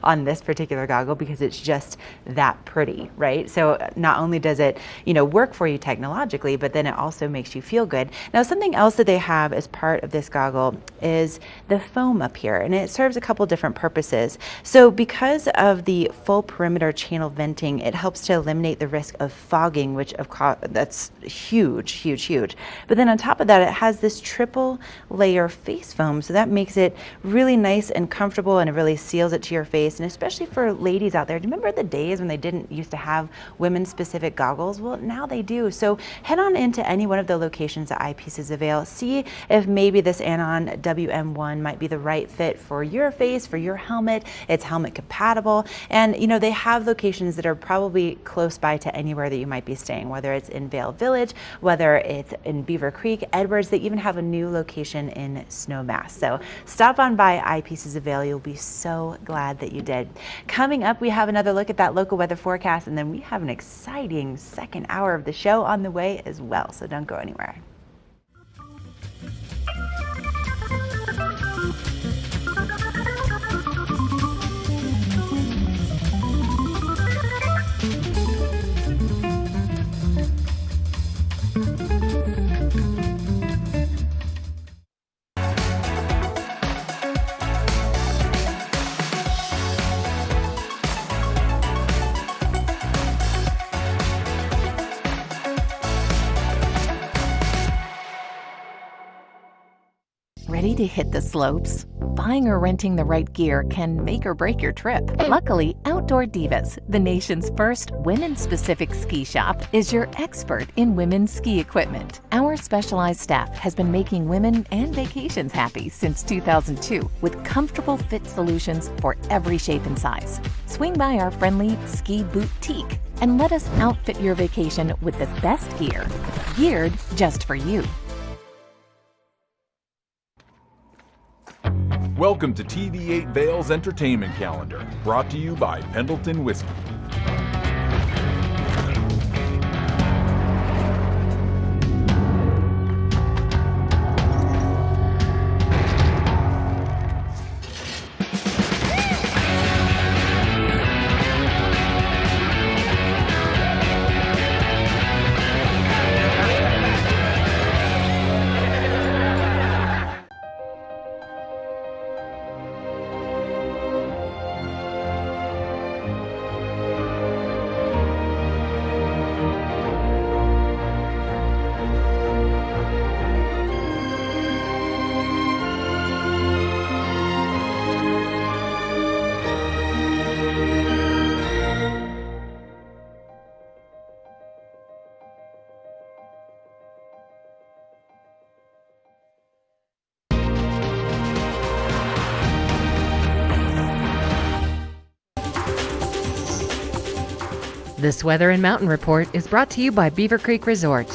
on this particular goggle because it's just that pretty, right? So not only does it, work for you technologically, but then it also makes you feel good. Now, something else that they have as part of this goggle is the foam up here, and it serves a couple different purposes. So because of the full perimeter channel venting, it helps to eliminate the risk of fogging, which of course that's huge, huge, huge. But then on top of that, it has this triple layer face foam, so that makes it really nice and comfortable, and it really seals it to your face. And especially for ladies out there, do you remember the days when they didn't used to have women specific goggles? Well, now they do. So head on into any one of the locations at Eyepieces of Vail, see if maybe this Anon WM1 might be the right fit for your face, for your helmet. It's helmet compatible, and they have locations that are probably close by to anywhere that you might be staying, whether it's in Vail Village, whether it's in Beaver Creek, Edwards. They even have a new location in Snowmass. So stop on by Eyepieces of Vail. You'll be so glad that you did. Coming up, we have another look at that local weather forecast, and then we have an exciting second hour of the show on the way as well, so don't go anywhere. Ready to hit the slopes? Buying or renting the right gear can make or break your trip. Luckily, Outdoor Divas, the nation's first women-specific ski shop, is your expert in women's ski equipment. Our specialized staff has been making women and vacations happy since 2002 with comfortable fit solutions for every shape and size. Swing by our friendly Ski Boutique and let us outfit your vacation with the best gear, geared just for you. Welcome to TV8 Vail's Entertainment Calendar, brought to you by Pendleton Whiskey. This Weather and Mountain Report is brought to you by Beaver Creek Resort.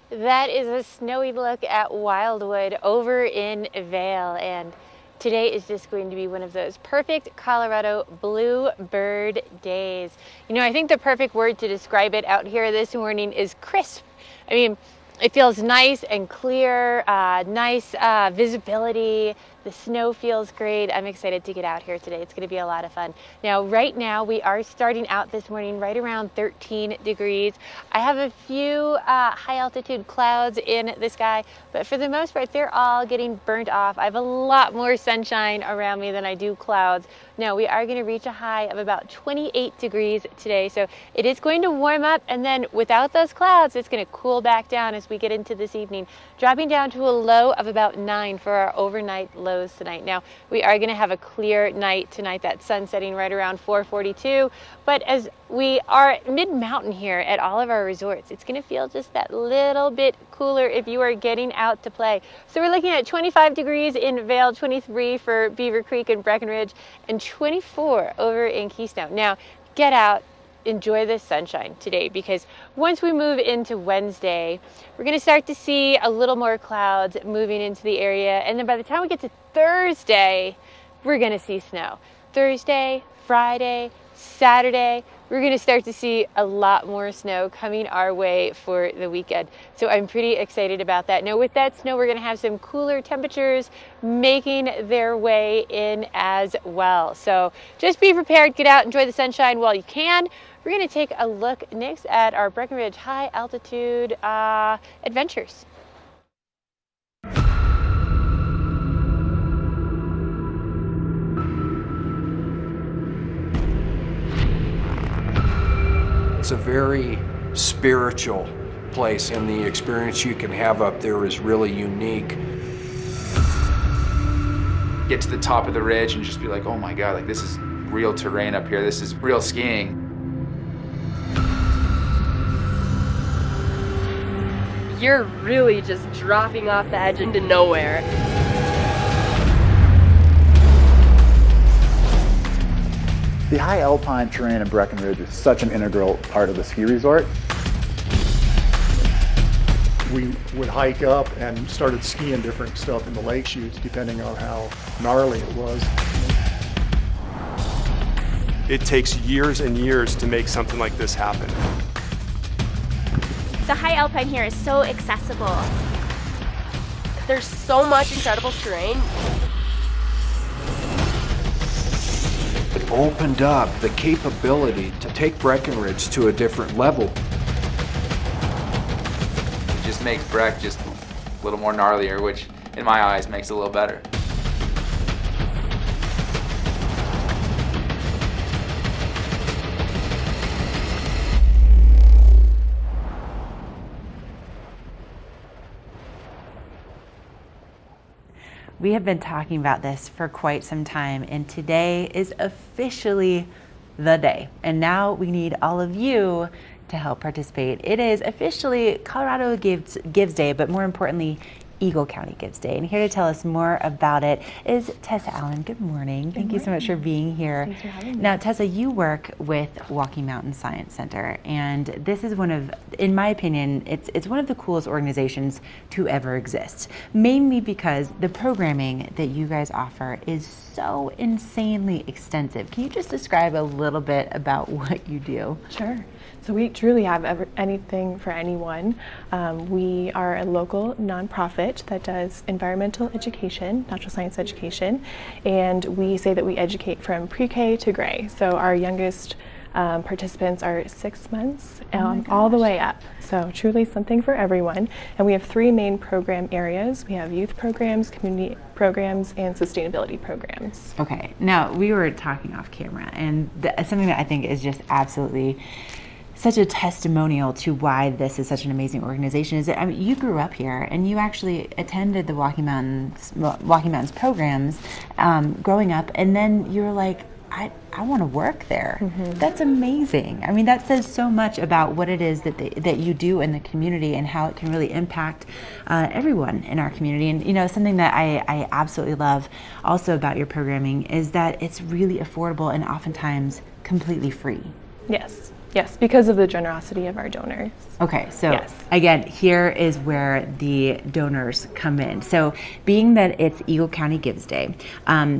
That is a snowy look at Wildwood over in Vail, and today is just going to be one of those perfect Colorado bluebird days. I think the perfect word to describe it out here this morning is crisp. I mean, it feels nice and clear, nice visibility. The snow feels great. I'm excited to get out here today. It's going to be a lot of fun. Now, right now, we are starting out this morning right around 13 degrees. I have a few high altitude clouds in the sky, but for the most part, they're all getting burnt off. I have a lot more sunshine around me than I do clouds. Now, we are going to reach a high of about 28 degrees today, so it is going to warm up, and then without those clouds, it's going to cool back down as we get into this evening, dropping down to a low of about 9 for our overnight lows tonight. Now, we are going to have a clear night tonight. That sun setting right around 4:42, but as we are mid-mountain here at all of our resorts, it's going to feel just that little bit cooler if you are getting out to play. So we're looking at 25 degrees in Vail, 23 for Beaver Creek and Breckenridge, and 24 over in Keystone. Now, get out, enjoy the sunshine today, because once we move into Wednesday, we're going to start to see a little more clouds moving into the area, and then by the time we get to Thursday, we're going to see snow. Thursday, Friday, Saturday, we're going to start to see a lot more snow coming our way for the weekend. So I'm pretty excited about that. Now, with that snow, we're going to have some cooler temperatures making their way in as well. So just be prepared, get out, enjoy the sunshine while you can. We're going to take a look next at our Breckenridge high altitude adventures. It's a very spiritual place, and the experience you can have up there is really unique. Get to the top of the ridge and just be like, oh my God, like this is real terrain up here. This is real skiing. You're really just dropping off the edge into nowhere. The high alpine terrain in Breckenridge is such an integral part of the ski resort. We would hike up and started skiing different stuff in the lake chutes depending on how gnarly it was. It takes years and years to make something like this happen. The high alpine here is so accessible. There's so much incredible terrain. It opened up the capability to take Breckenridge to a different level. It just makes Breck just a little more gnarlier, which in my eyes makes it a little better. We have been talking about this for quite some time, and today is officially the day. And now we need all of you to help participate. It is officially Colorado Gives Day, but more importantly, Eagle County Gives Day. And here to tell us more about it is Tessa Allen. Good morning. Thank you so much for being here. Thanks for having me. Now, Tessa, you work with Walking Mountain Science Center, and this is one of, in my opinion, it's one of the coolest organizations to ever exist, mainly because the programming that you guys offer is so insanely extensive. Can you just describe a little bit about what you do? Sure. So we truly have anything for anyone. We are a local nonprofit that does environmental education, natural science education, and we say that we educate from pre-K to gray. So our youngest participants are 6 months all the way up. So truly something for everyone. And we have 3 main program areas. We have youth programs, community programs, and sustainability programs. Okay, now we were talking off camera, and something that I think is just absolutely such a testimonial to why this is such an amazing organization is that, I mean, you grew up here and you actually attended the Walking Mountains programs growing up, and then you were like, I want to work there. Mm-hmm. That's amazing. I mean, that says so much about what it is that you do in the community and how it can really impact everyone in our community. And, you know, something that I absolutely love also about your programming is that it's really affordable and oftentimes completely free. Yes. Yes, because of the generosity of our donors. Okay, so again, here is where the donors come in. So being that it's Eagle County Gives Day,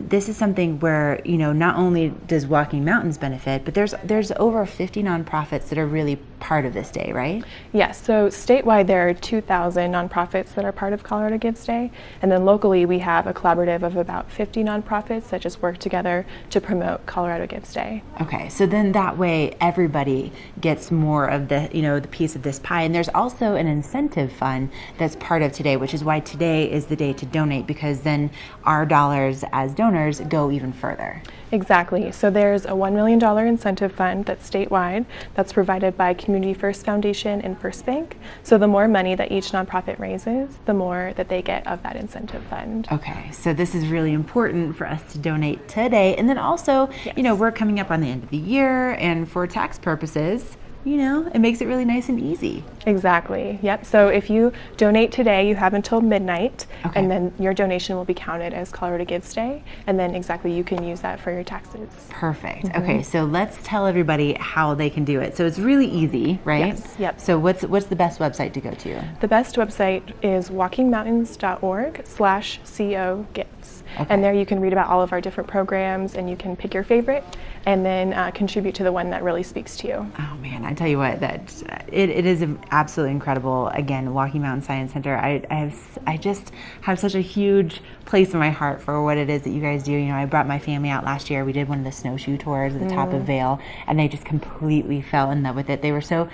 this is something where, you know, not only does Walking Mountains benefit, but there's over 50 nonprofits that are really part of this day, right? Yes, so statewide there are 2,000 nonprofits that are part of Colorado Gives Day, and then locally we have a collaborative of about 50 nonprofits that just work together to promote Colorado Gives Day. Okay, so then that way everybody gets more of the, the piece of this pie. And there's also an incentive fund that's part of today, which is why today is the day to donate, because then our dollars as donors go even further. Exactly. So there's a $1 million incentive fund that's statewide that's provided by Community First Foundation and First Bank. So the more money that each nonprofit raises, the more that they get of that incentive fund. Okay, so this is really important for us to donate today. And then also, we're coming up on the end of the year, and for tax purposes, it makes it really nice and easy. Exactly. Yep. So if you donate today, you have until midnight, and then your donation will be counted as Colorado Gives Day, and then you can use that for your taxes. Perfect. Okay, so let's tell everybody how they can do it. So it's really easy, right? Yes. Yep. So what's the best website to go to? The best website is walkingmountains.org/COGives. And there you can read about all of our different programs, and you can pick your favorite and then contribute to the one that really speaks to you. Oh man, I tell you what, that it is absolutely incredible. Again, Walking Mountain Science Center, I just have such a huge place in my heart for what it is that you guys do. I brought my family out last year. We did one of the snowshoe tours at the top of Vail, and they just completely fell in love with it. They were so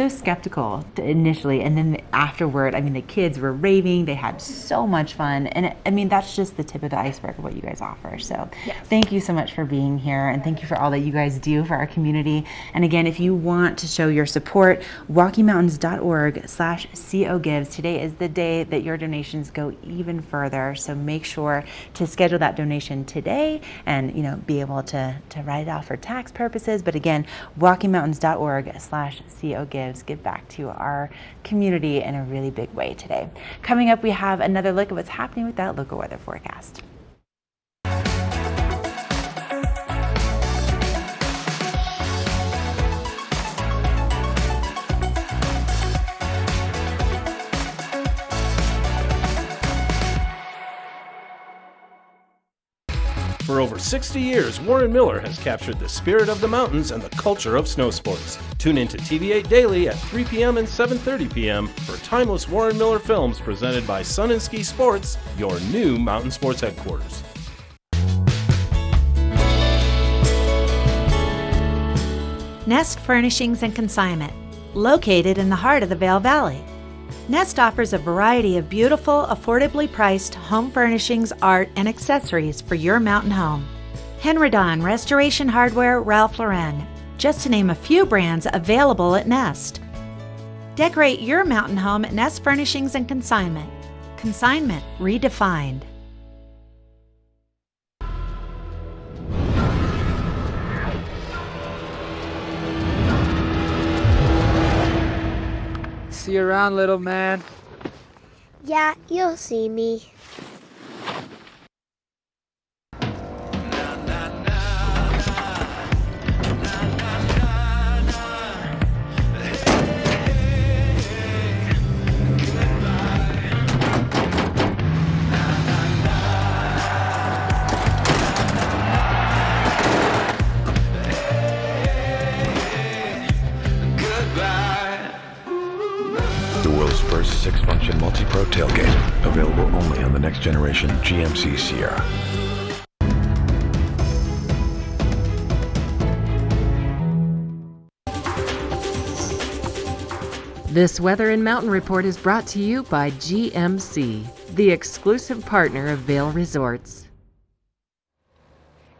skeptical initially, and then afterward, the kids were raving. They had so much fun, and that's just the tip of the iceberg of what you guys offer. So thank you so much for being here, and thank you for all that you guys do for our community. And again, if you want to show your support, walkingmountains.org/COGives. Today is the day that your donations go even further. So make sure to schedule that donation today and be able to write it off for tax purposes. But again, walkingmountains.org/COGives. Give back to our community in a really big way today. Coming up, we have another look at what's happening with that local weather forecast. For over 60 years, Warren Miller has captured the spirit of the mountains and the culture of snow sports. Tune into TV8 Daily at 3 p.m. and 7:30 p.m. for timeless Warren Miller films presented by Sun and Ski Sports, your new mountain sports headquarters. Nest Furnishings and Consignment, located in the heart of the Vail Valley. Nest offers a variety of beautiful, affordably priced home furnishings, art, and accessories for your mountain home. Henredon, Restoration Hardware, Ralph Lauren, just to name a few brands available at Nest. Decorate your mountain home at Nest Furnishings and Consignment. Consignment redefined. See you around, little man. Yeah, you'll see me. First 6-function multi-pro tailgate, available only on the next generation GMC Sierra. This Weather and Mountain Report is brought to you by GMC, the exclusive partner of Vail Resorts.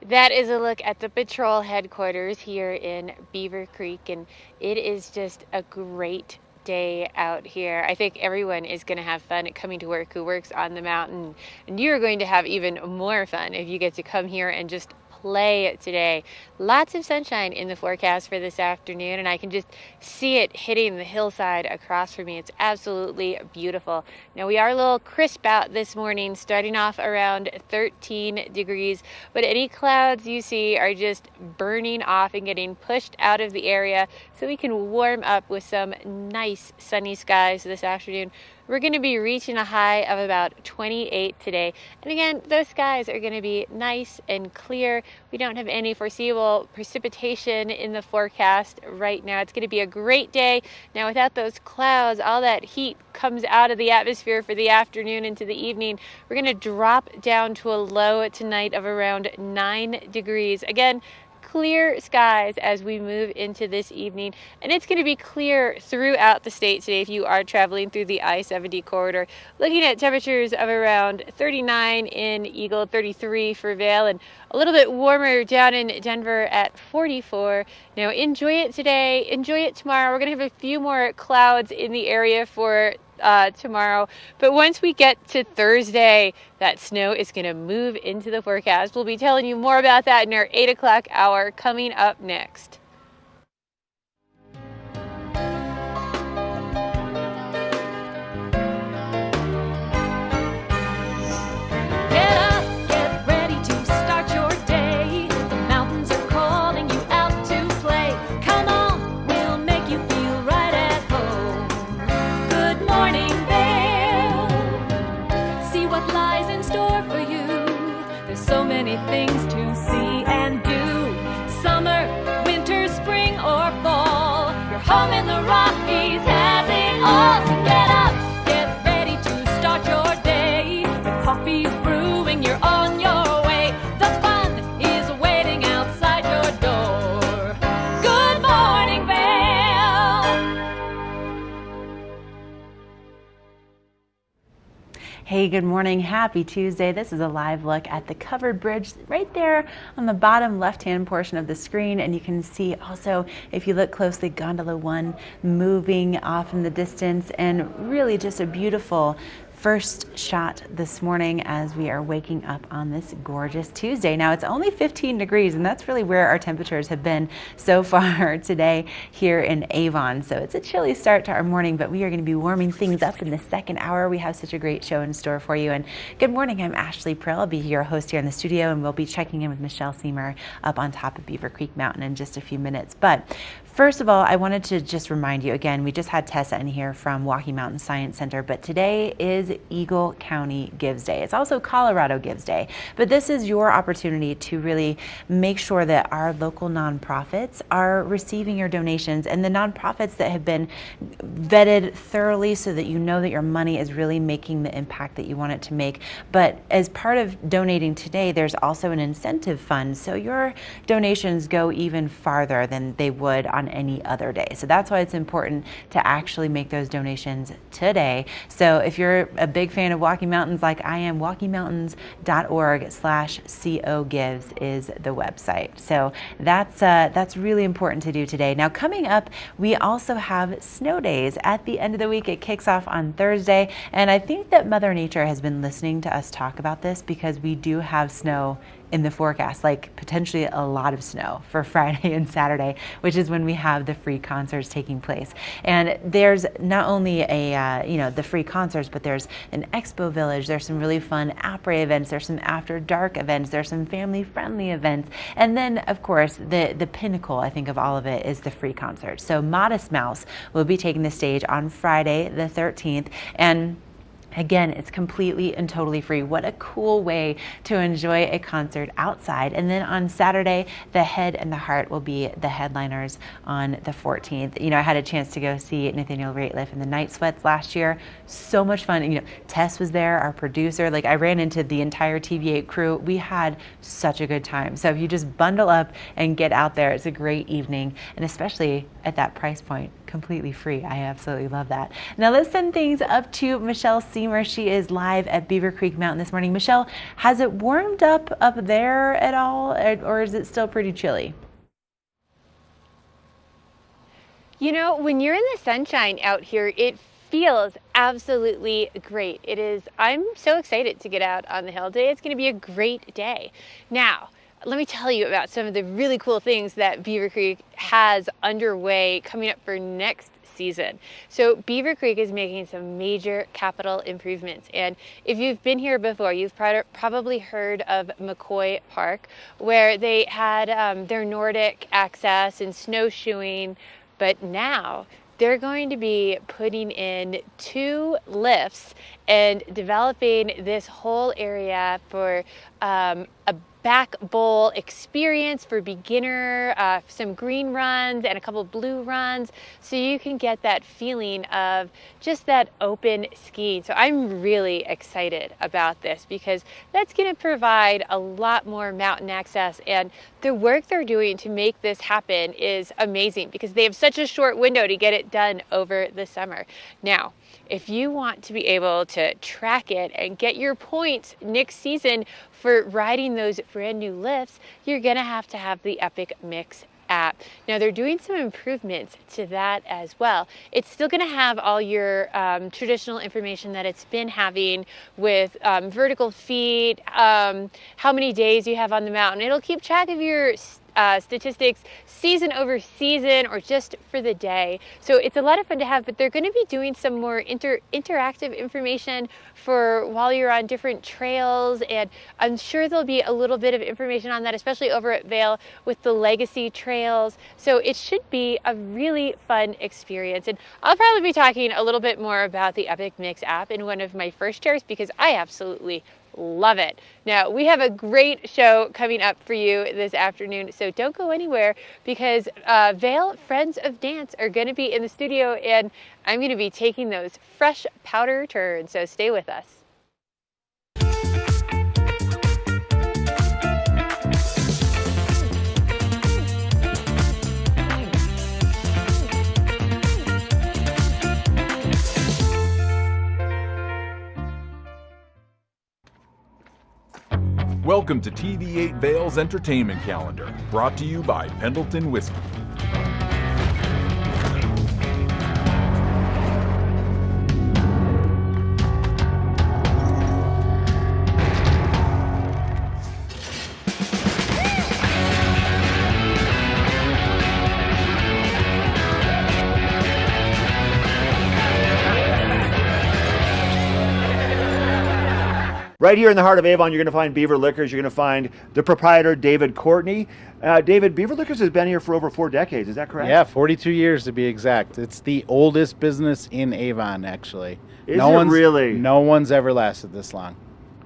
That is a look at the patrol headquarters here in Beaver Creek, and it is just a great day out here. I think everyone is going to have fun coming to work who works on the mountain, and you're going to have even more fun if you get to come here and just play today. Lots of sunshine in the forecast for this afternoon, and I can just see it hitting the hillside across from me. It's absolutely beautiful. Now, we are a little crisp out this morning, starting off around 13 degrees, but any clouds you see are just burning off and getting pushed out of the area so we can warm up with some nice sunny skies this afternoon. We're going to be reaching a high of about 28 today. And again, those skies are going to be nice and clear. We don't have any foreseeable precipitation in the forecast right now. It's going to be a great day. Now, without those clouds, all that heat comes out of the atmosphere for the afternoon into the evening. We're going to drop down to a low tonight of around 9 degrees. Again, clear skies as we move into this evening, and it's going to be clear throughout the state today if you are traveling through the I-70 corridor. Looking at temperatures of around 39 in Eagle, 33 for Vail, and a little bit warmer down in Denver at 44. Now enjoy it today, enjoy it tomorrow. We're going to have a few more clouds in the area for tomorrow, but once we get to Thursday, that snow is going to move into the forecast. We'll be telling you more about that in our 8 o'clock hour coming up next. Things to see and do. Summer, winter, spring, or fall. Your home in the Rockies has it all. So get up, get ready to start your day. The coffee's brewing, you're on your way. The fun is waiting outside your door. Good morning, Vail. Hey, good morning. Happy Tuesday. This is a live look at the covered bridge right there on the bottom left-hand portion of the screen. And you can see also, if you look closely, Gondola 1 moving off in the distance, and really just a beautiful first shot this morning as we are waking up on this gorgeous Tuesday. Now it's only 15 degrees, and that's really where our temperatures have been so far today here in Avon. So it's a chilly start to our morning, but we are going to be warming things up in the second hour. We have such a great show in store for you. And good morning, I'm Ashley Prill. I'll be your host here in the studio, and we'll be checking in with Michelle Seymour up on top of Beaver Creek Mountain in just a few minutes. But first of all, I wanted to just remind you again, we just had Tessa in here from Walkie Mountain Science Center, but today is Eagle County Gives Day. It's also Colorado Gives Day, but this is your opportunity to really make sure that our local nonprofits are receiving your donations, and the nonprofits that have been vetted thoroughly so that you know that your money is really making the impact that you want it to make. But as part of donating today, there's also an incentive fund, so your donations go even farther than they would on any other day. So that's why it's important to actually make those donations today. So if you're a big fan of Walkie Mountains like I am, walkiemountains.org/COGives is the website. So that's really important to do today. Now coming up, we also have snow days at the end of the week. It kicks off on Thursday, and I think that Mother Nature has been listening to us talk about this because we do have snow in the forecast, like potentially a lot of snow for Friday and Saturday, which is when we have the free concerts taking place. And there's not only the free concerts, but there's an expo village. There's some really fun après events. There's some after dark events. There's some family friendly events. And then of course, the pinnacle, I think, of all of it is the free concert. So Modest Mouse will be taking the stage on Friday the 13th. And again, it's completely and totally free. What a cool way to enjoy a concert outside. And then on Saturday, the Head and the Heart will be the headliners on the 14th. You know, I had a chance to go see Nathaniel Rateliff and the Night Sweats last year. So much fun. You know, Tess was there, our producer. Like, I ran into the entire TV8 crew. We had such a good time. So if you just bundle up and get out there, it's a great evening. And especially at that price point, completely free. I absolutely love that. Now let's send things up to Michelle Seymour. She is live at Beaver Creek Mountain this morning. Michelle, has it warmed up there at all, or is it still pretty chilly? You know, when you're in the sunshine out here, it feels absolutely great. It is. I'm so excited to get out on the hill today. It's going to be a great day. Now, let me tell you about some of the really cool things that Beaver Creek has underway coming up for next season. So Beaver Creek is making some major capital improvements, and if you've been here before, you've probably heard of McCoy Park, where they had their Nordic access and snowshoeing, but now they're going to be putting in 2 lifts and developing this whole area for a back bowl experience for beginner, some green runs and a couple blue runs, so you can get that feeling of just that open skiing. So I'm really excited about this because that's going to provide a lot more mountain access, and the work they're doing to make this happen is amazing because they have such a short window to get it done over the summer. Now, if you want to be able to track it and get your points next season for riding those brand new lifts, you're gonna have to have the Epic Mix app. Now they're doing some improvements to that as well. It's still gonna have all your traditional information that it's been having with vertical feet, how many days you have on the mountain. It'll keep track of your statistics season over season or just for the day. So it's a lot of fun to have, but they're going to be doing some more interactive information for while you're on different trails, and I'm sure there'll be a little bit of information on that, especially over at Vail with the legacy trails. So it should be a really fun experience, and I'll probably be talking a little bit more about the Epic Mix app in one of my first shares because I absolutely love it. Now, we have a great show coming up for you this afternoon, so don't go anywhere because Vail Friends of Dance are going to be in the studio, and I'm going to be taking those fresh powder turns, so stay with us. Welcome to TV8 Vail's Entertainment Calendar, brought to you by Pendleton Whiskey. Right here in the heart of Avon, you're going to find Beaver Liquors. You're going to find the proprietor, David Courtney. David, Beaver Liquors has been here for over 4 decades. Is that correct? Yeah, 42 years to be exact. It's the oldest business in Avon, actually. Is it really? No one's ever lasted this long.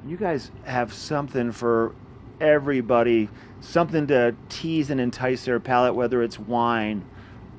You guys have something for everybody, something to tease and entice their palate, whether it's wine,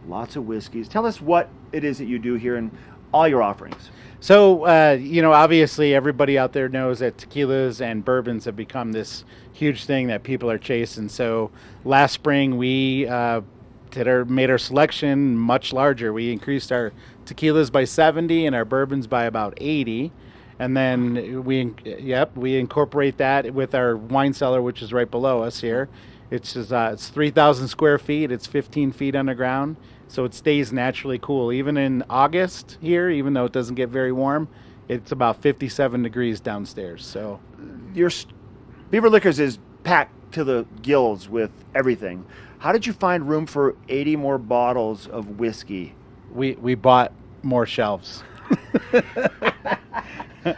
lots of whiskeys. Tell us what it is that you do here and all your offerings. So, obviously everybody out there knows that tequilas and bourbons have become this huge thing that people are chasing. So last spring we made our selection much larger. We increased our tequilas by 70 and our bourbons by about 80. And then we incorporate that with our wine cellar, which is right below us here. It's 3,000 square feet. It's 15 feet underground. So it stays naturally cool. Even in August here, even though it doesn't get very warm, it's about 57 degrees downstairs. So your Beaver Liquors is packed to the gills with everything. How did you find room for 80 more bottles of whiskey? We bought more shelves.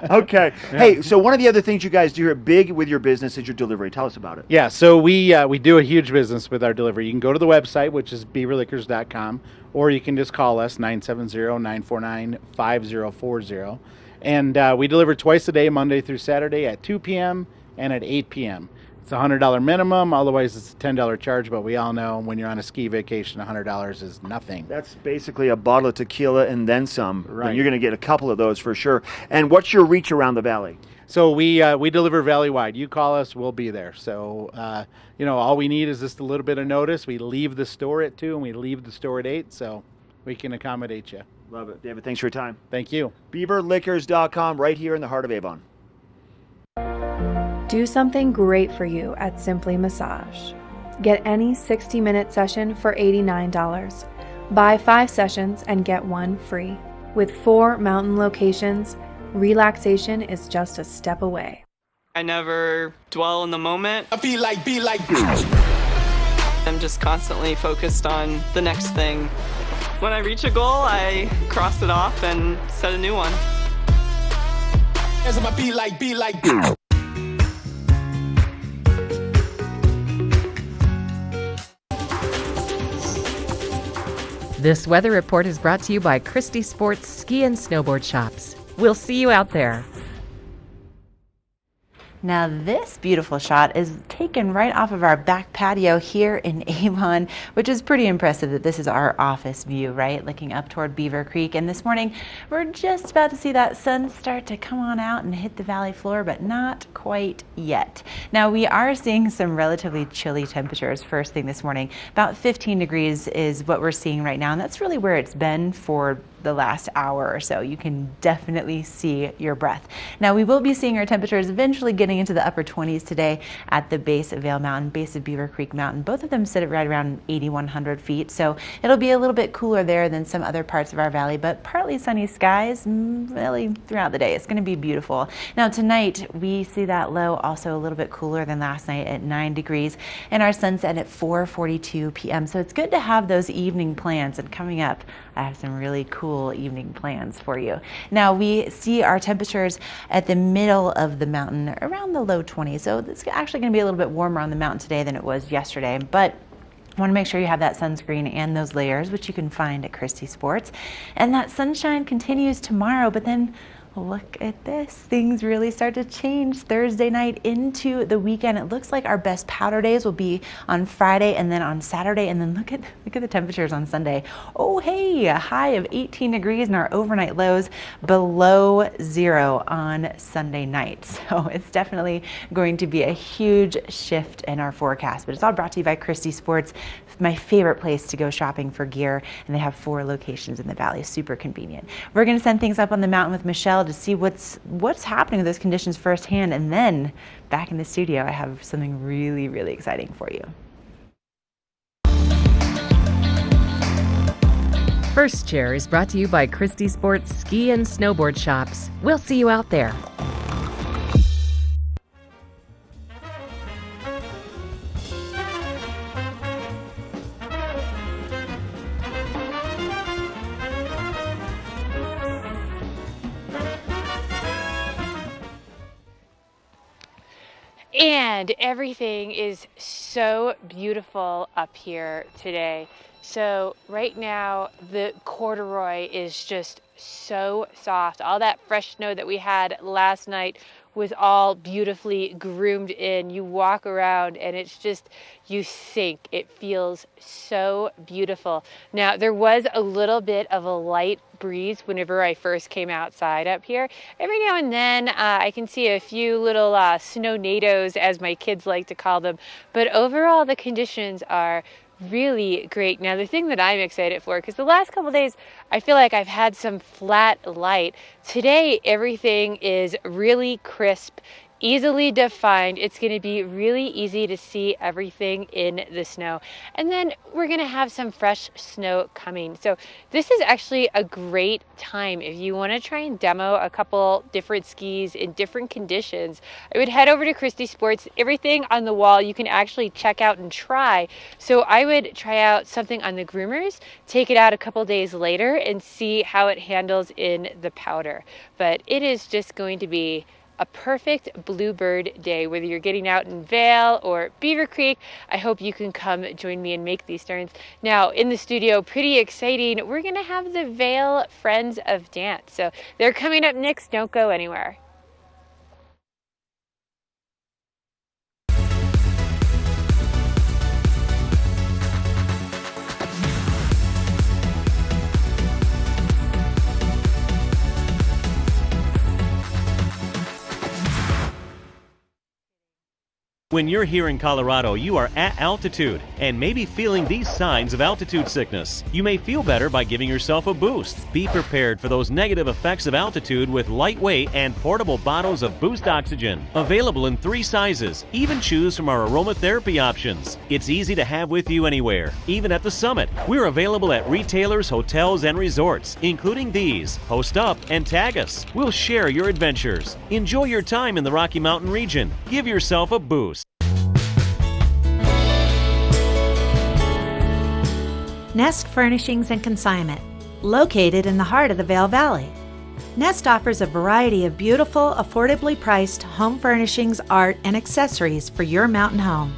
Okay. Hey, so one of the other things you guys do here big with your business is your delivery. Tell us about it. Yeah, so we do a huge business with our delivery. You can go to the website, which is beaverliquors.com, or you can just call us, 970-949-5040. And we deliver twice a day, Monday through Saturday at 2 p.m. and at 8 p.m. It's a $100 minimum, otherwise it's a $10 charge, but we all know when you're on a ski vacation, $100 is nothing. That's basically a bottle of tequila and then some. Right. And you're going to get a couple of those for sure. And what's your reach around the valley? So we deliver valley-wide. You call us, we'll be there. So, all we need is just a little bit of notice. We leave the store at 2 and we leave the store at 8, so we can accommodate you. Love it. David, thanks for your time. Thank you. BeaverLiquors.com, right here in the heart of Avon. Do something great for you at Simply Massage. Get any 60-minute session for $89. Buy 5 sessions and get 1 free. With 4 mountain locations, relaxation is just a step away. I never dwell in the moment. I be like. I'm just constantly focused on the next thing. When I reach a goal, I cross it off and set a new one. As I be like. This weather report is brought to you by Christie Sports Ski and Snowboard Shops. We'll see you out there. Now this beautiful shot is taken right off of our back patio here in Avon, which is pretty impressive that this is our office view, right? Looking up toward Beaver Creek. And this morning, we're just about to see that sun start to come on out and hit the valley floor, but not quite yet. Now we are seeing some relatively chilly temperatures first thing this morning. About 15 degrees is what we're seeing right now, and that's really where it's been for the last hour or so. You can definitely see your breath. Now we will be seeing our temperatures eventually getting into the upper 20s today at the base of Vail Mountain, base of Beaver Creek Mountain. Both of them sit at right around 8,100 feet, so it'll be a little bit cooler there than some other parts of our valley, but partly sunny skies really throughout the day. It's going to be beautiful. Now tonight we see that low also a little bit cooler than last night at 9 degrees, and our sunset at 4:42 p.m. So it's good to have those evening plans, and coming up I have some really cool evening plans for you. Now we see our temperatures at the middle of the mountain around the low 20s. So it's actually going to be a little bit warmer on the mountain today than it was yesterday, but I want to make sure you have that sunscreen and those layers, which you can find at Christie Sports. And that sunshine continues tomorrow, but then look at this. Things really start to change Thursday night into the weekend. It looks like our best powder days will be on Friday and then on Saturday. And then look at the temperatures on Sunday. Oh, hey, a high of 18 degrees and our overnight lows below zero on Sunday night. So it's definitely going to be a huge shift in our forecast. But it's all brought to you by Christie Sports, my favorite place to go shopping for gear. And they have 4 locations in the valley. Super convenient. We're going to send things up on the mountain with Michelle to see what's happening with those conditions firsthand, and then back in the studio I have something really, really exciting for you. First Chair is brought to you by Christie Sports Ski and Snowboard Shops. We'll see you out there. And everything is so beautiful up here today. So right now the corduroy is just so soft. All that fresh snow that we had last night was all beautifully groomed in. You walk around and it's just, you sink. It feels so beautiful. Now there was a little bit of a light breeze whenever I first came outside up here. Every now and then I can see a few little snow-nados, as my kids like to call them, but overall the conditions are really great. Now the thing that I'm excited for, because the last couple days I feel like I've had some flat light. Today everything is really crisp, easily defined. It's going to be really easy to see everything in the snow. And then we're going to have some fresh snow coming. So this is actually a great time if you want to try and demo a couple different skis in different conditions. I would head over to Christie Sports. Everything on the wall you can actually check out and try. So I would try out something on the groomers, take it out a couple days later and see how it handles in the powder. But it is just going to be a perfect bluebird day, whether you're getting out in Vail or Beaver Creek. I hope you can come join me and make these turns. Now in the studio, pretty exciting, we're gonna have the Vail Friends of Dance. So they're coming up next. Don't go anywhere. When you're here in Colorado, you are at altitude and maybe feeling these signs of altitude sickness. You may feel better by giving yourself a boost. Be prepared for those negative effects of altitude with lightweight and portable bottles of Boost Oxygen. Available in 3 sizes. Even choose from our aromatherapy options. It's easy to have with you anywhere, even at the summit. We're available at retailers, hotels, and resorts, including these. Post up and tag us. We'll share your adventures. Enjoy your time in the Rocky Mountain region. Give yourself a boost. Nest Furnishings and Consignment, located in the heart of the Vail Valley. Nest offers a variety of beautiful, affordably priced home furnishings, art, and accessories for your mountain home.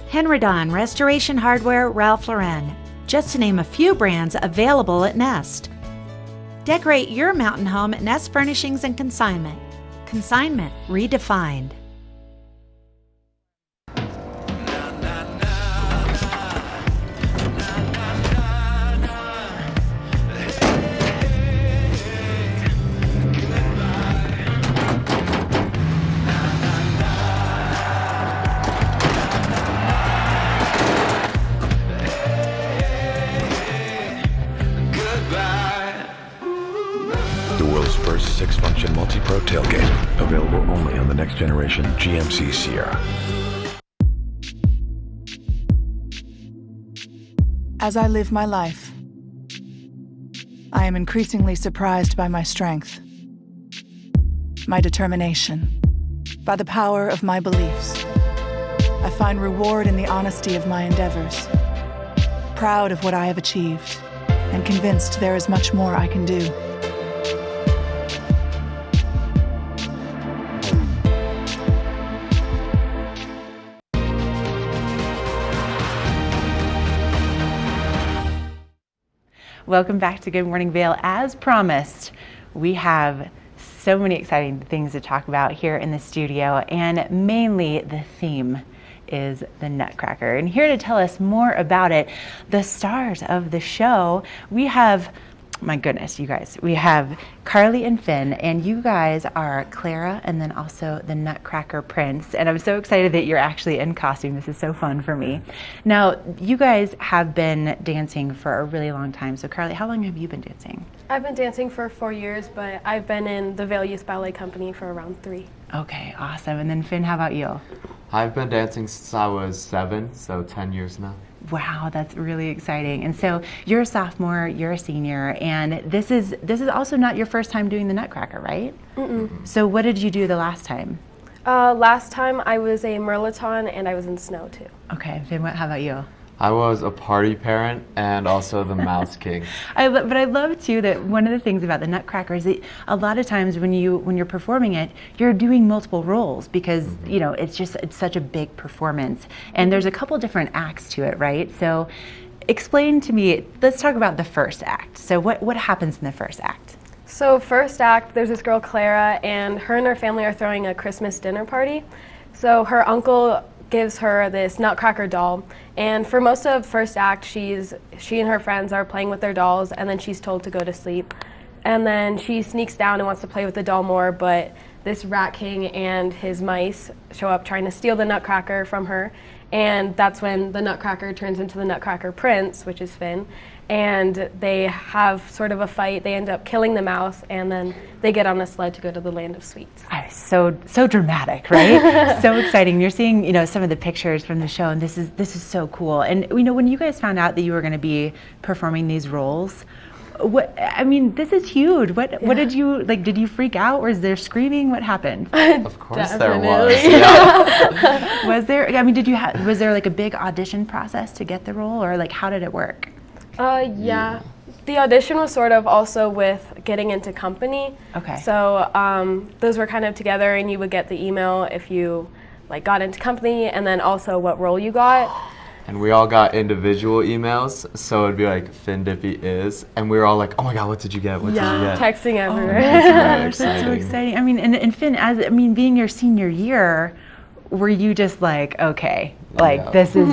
Henry Don Restoration Hardware, Ralph Lauren. just to name a few brands available at Nest. Decorate your mountain home at Nest Furnishings and Consignment. Consignment redefined. The world's first 6-function multi-pro tailgate, available only on the next generation GMC Sierra. As I live my life, I am increasingly surprised by my strength, my determination, by the power of my beliefs. I find reward in the honesty of my endeavors, proud of what I have achieved, and convinced there is much more I can do. Welcome back to Good Morning Vail. As promised, we have so many exciting things to talk about here in the studio, and mainly the theme is the Nutcracker. And here to tell us more about it, the stars of the show, we have, my goodness, you guys, we have Carly and Finn, and you guys are Clara and then also the Nutcracker Prince. And I'm so excited that you're actually in costume. This is so fun for me. Now, you guys have been dancing for a really long time. So Carly, how long have you been dancing? I've been dancing for 4 years, but I've been in the Vail Youth Ballet Company for around 3. Okay, awesome. And then Finn, how about you? I've been dancing since I was 7, so 10 years now. Wow, that's really exciting. And so you're a sophomore, you're a senior, and this is also not your first time doing the Nutcracker, right? Mm-mm. So what did you do the last time? Last time I was a Merlaton and I was in snow too. Okay, Finn, how about you? I was a party parent and also the Mouse King. But I love too that one of the things about the Nutcracker is that a lot of times when you're performing it, you're doing multiple roles because you know it's such a big performance, and there's a couple different acts to it, right? So, explain to me. Let's talk about the first act. So, what happens in the first act? So first act, there's this girl Clara, and her family are throwing a Christmas dinner party. So her uncle gives her this Nutcracker doll, and for most of first act she and her friends are playing with their dolls, and then she's told to go to sleep, and then she sneaks down and wants to play with the doll more, but this Rat King and his mice show up trying to steal the Nutcracker from her, and that's when the Nutcracker turns into the Nutcracker Prince, which is Finn, and they have sort of a fight. They end up killing the mouse, and then they get on a sled to go to the land of sweets. So dramatic, right? So exciting. You're seeing, some of the pictures from the show, and this is so cool. And when you guys found out that you were going to be performing these roles, this is huge. What did you like? Did you freak out? Was there screaming? What happened? Of course there was. Yeah. Was there? Was there like a big audition process to get the role, or like how did it work? Yeah. The audition was sort of also with getting into company. Okay. So those were kind of together, and you would get the email if you got into company, and then also what role you got. And we all got individual emails, so it'd be like Finn Diffie is, and we were all like, "Oh my God, what did you get? What did you get?" Texting everywhere. That's so exciting. And Finn, being your senior year, were you just like, okay, this is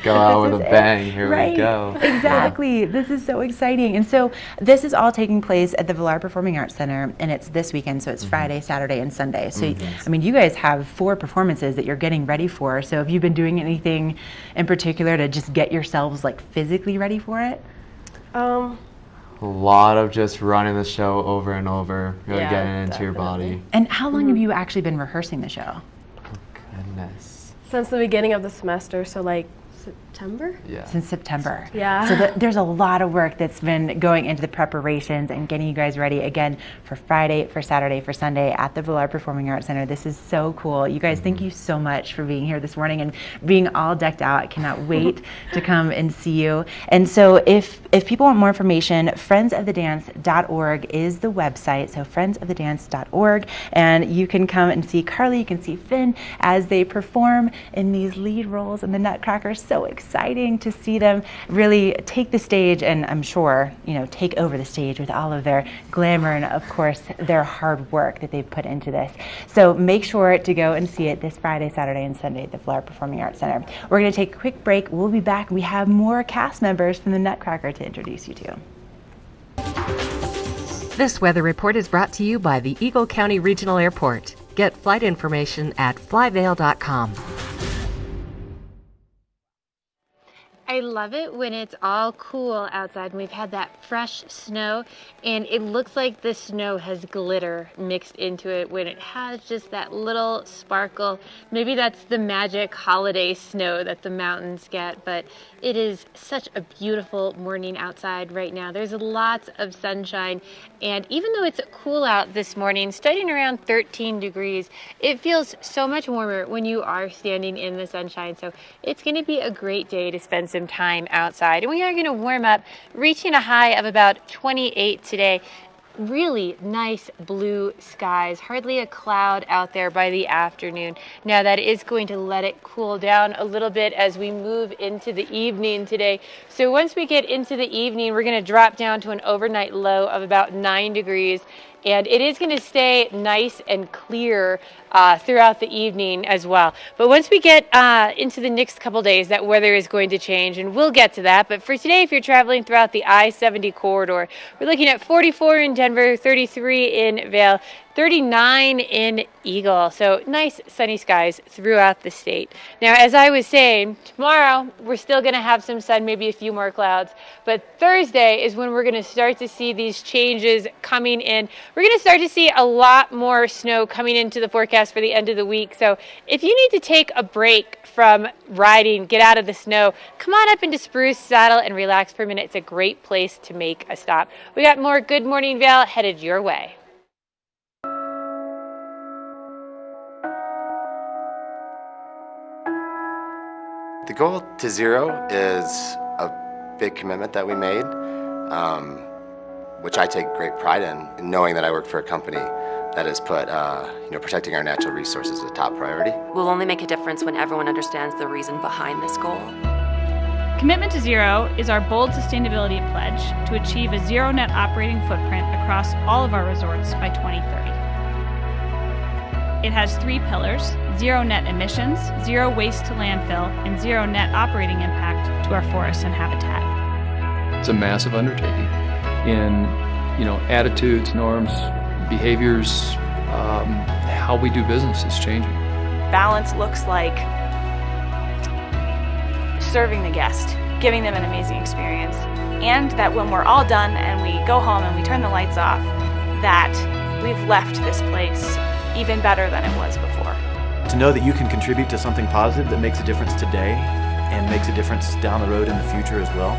go out with a bang, here we go. Exactly. Yeah. This is so exciting. And so this is all taking place at the Villar Performing Arts Center, and it's this weekend, so it's Friday, Saturday, and Sunday. So you guys have 4 performances that you're getting ready for. So have you been doing anything in particular to just get yourselves physically ready for it? A lot of just running the show over and over, really getting into your body. And how long have you actually been rehearsing the show? Goodness. Since the beginning of the semester, so September? Yeah. Since September. Yeah. So there's a lot of work that's been going into the preparations and getting you guys ready again for Friday, for Saturday, for Sunday at the Villar Performing Arts Center. This is so cool. You guys, thank you so much for being here this morning and being all decked out. I cannot wait to come and see you. And so if people want more information, friendsofthedance.org is the website. So friendsofthedance.org, and you can come and see Carly, you can see Finn as they perform in these lead roles in the Nutcracker. So so exciting to see them really take the stage, and I'm sure, take over the stage with all of their glamour and, of course, their hard work that they've put into this. So make sure to go and see it this Friday, Saturday, and Sunday at the Florida Performing Arts Center. We're going to take a quick break. We'll be back. We have more cast members from the Nutcracker to introduce you to. This weather report is brought to you by the Eagle County Regional Airport. Get flight information at flyvail.com. I love it when it's all cool outside and we've had that fresh snow, and it looks like the snow has glitter mixed into it when it has just that little sparkle. Maybe that's the magic holiday snow that the mountains get, but it is such a beautiful morning outside right now. There's lots of sunshine, and even though it's cool out this morning, starting around 13 degrees, it feels so much warmer when you are standing in the sunshine. So it's going to be a great day to spend some time outside. And we are going to warm up, reaching a high of about 28 today. Really nice blue skies, hardly a cloud out there by the afternoon. Now that is going to let it cool down a little bit as we move into the evening today. So once we get into the evening, we're going to drop down to an overnight low of about 9 degrees. And it is going to stay nice and clear throughout the evening as well. But once we get into the next couple days, that weather is going to change, and we'll get to that. But for today, if you're traveling throughout the I-70 corridor, we're looking at 44 in Denver, 33 in Vail, 39 in Eagle. So nice sunny skies throughout the state. Now, as I was saying, tomorrow we're still going to have some sun, maybe a few more clouds. But Thursday is when we're going to start to see these changes coming in. We're going to start to see a lot more snow coming into the forecast for the end of the week. So if you need to take a break from riding, get out of the snow, come on up into Spruce Saddle and relax for a minute. It's a great place to make a stop. We got more Good Morning Vail headed your way. The goal to zero is a big commitment that we made, which I take great pride in knowing that I work for a company that has put protecting our natural resources as a top priority. We'll only make a difference when everyone understands the reason behind this goal. Commitment to Zero is our bold sustainability pledge to achieve a zero net operating footprint across all of our resorts by 2030. It has 3 pillars: zero net emissions, zero waste to landfill, and zero net operating impact to our forests and habitat. It's a massive undertaking in, attitudes, norms, behaviors, how we do business is changing. Balance looks like serving the guest, giving them an amazing experience, and that when we're all done and we go home and we turn the lights off, that we've left this place even better than it was before. To know that you can contribute to something positive that makes a difference today and makes a difference down the road in the future as well.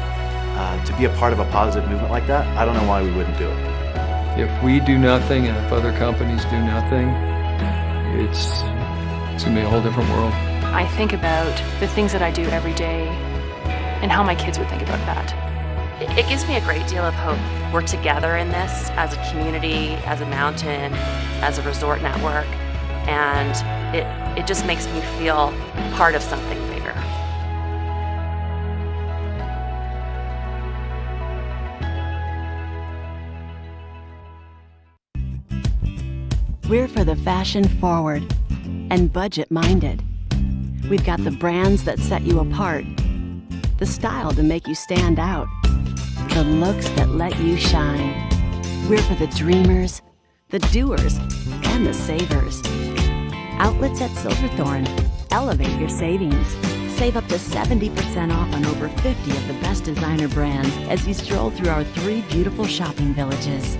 To be a part of a positive movement like that, I don't know why we wouldn't do it. If we do nothing and if other companies do nothing, it's going to be a whole different world. I think about the things that I do every day and how my kids would think about that. It gives me a great deal of hope. We're together in this as a community, as a mountain, as a resort network, and it just makes me feel part of something bigger. We're for the fashion forward and budget minded. We've got the brands that set you apart, the style to make you stand out, the looks that let you shine. We're for the dreamers, the doers, and the savers. Outlets at Silverthorne. Elevate your savings. Save up to 70% off on over 50 of the best designer brands as you stroll through our 3 beautiful shopping villages.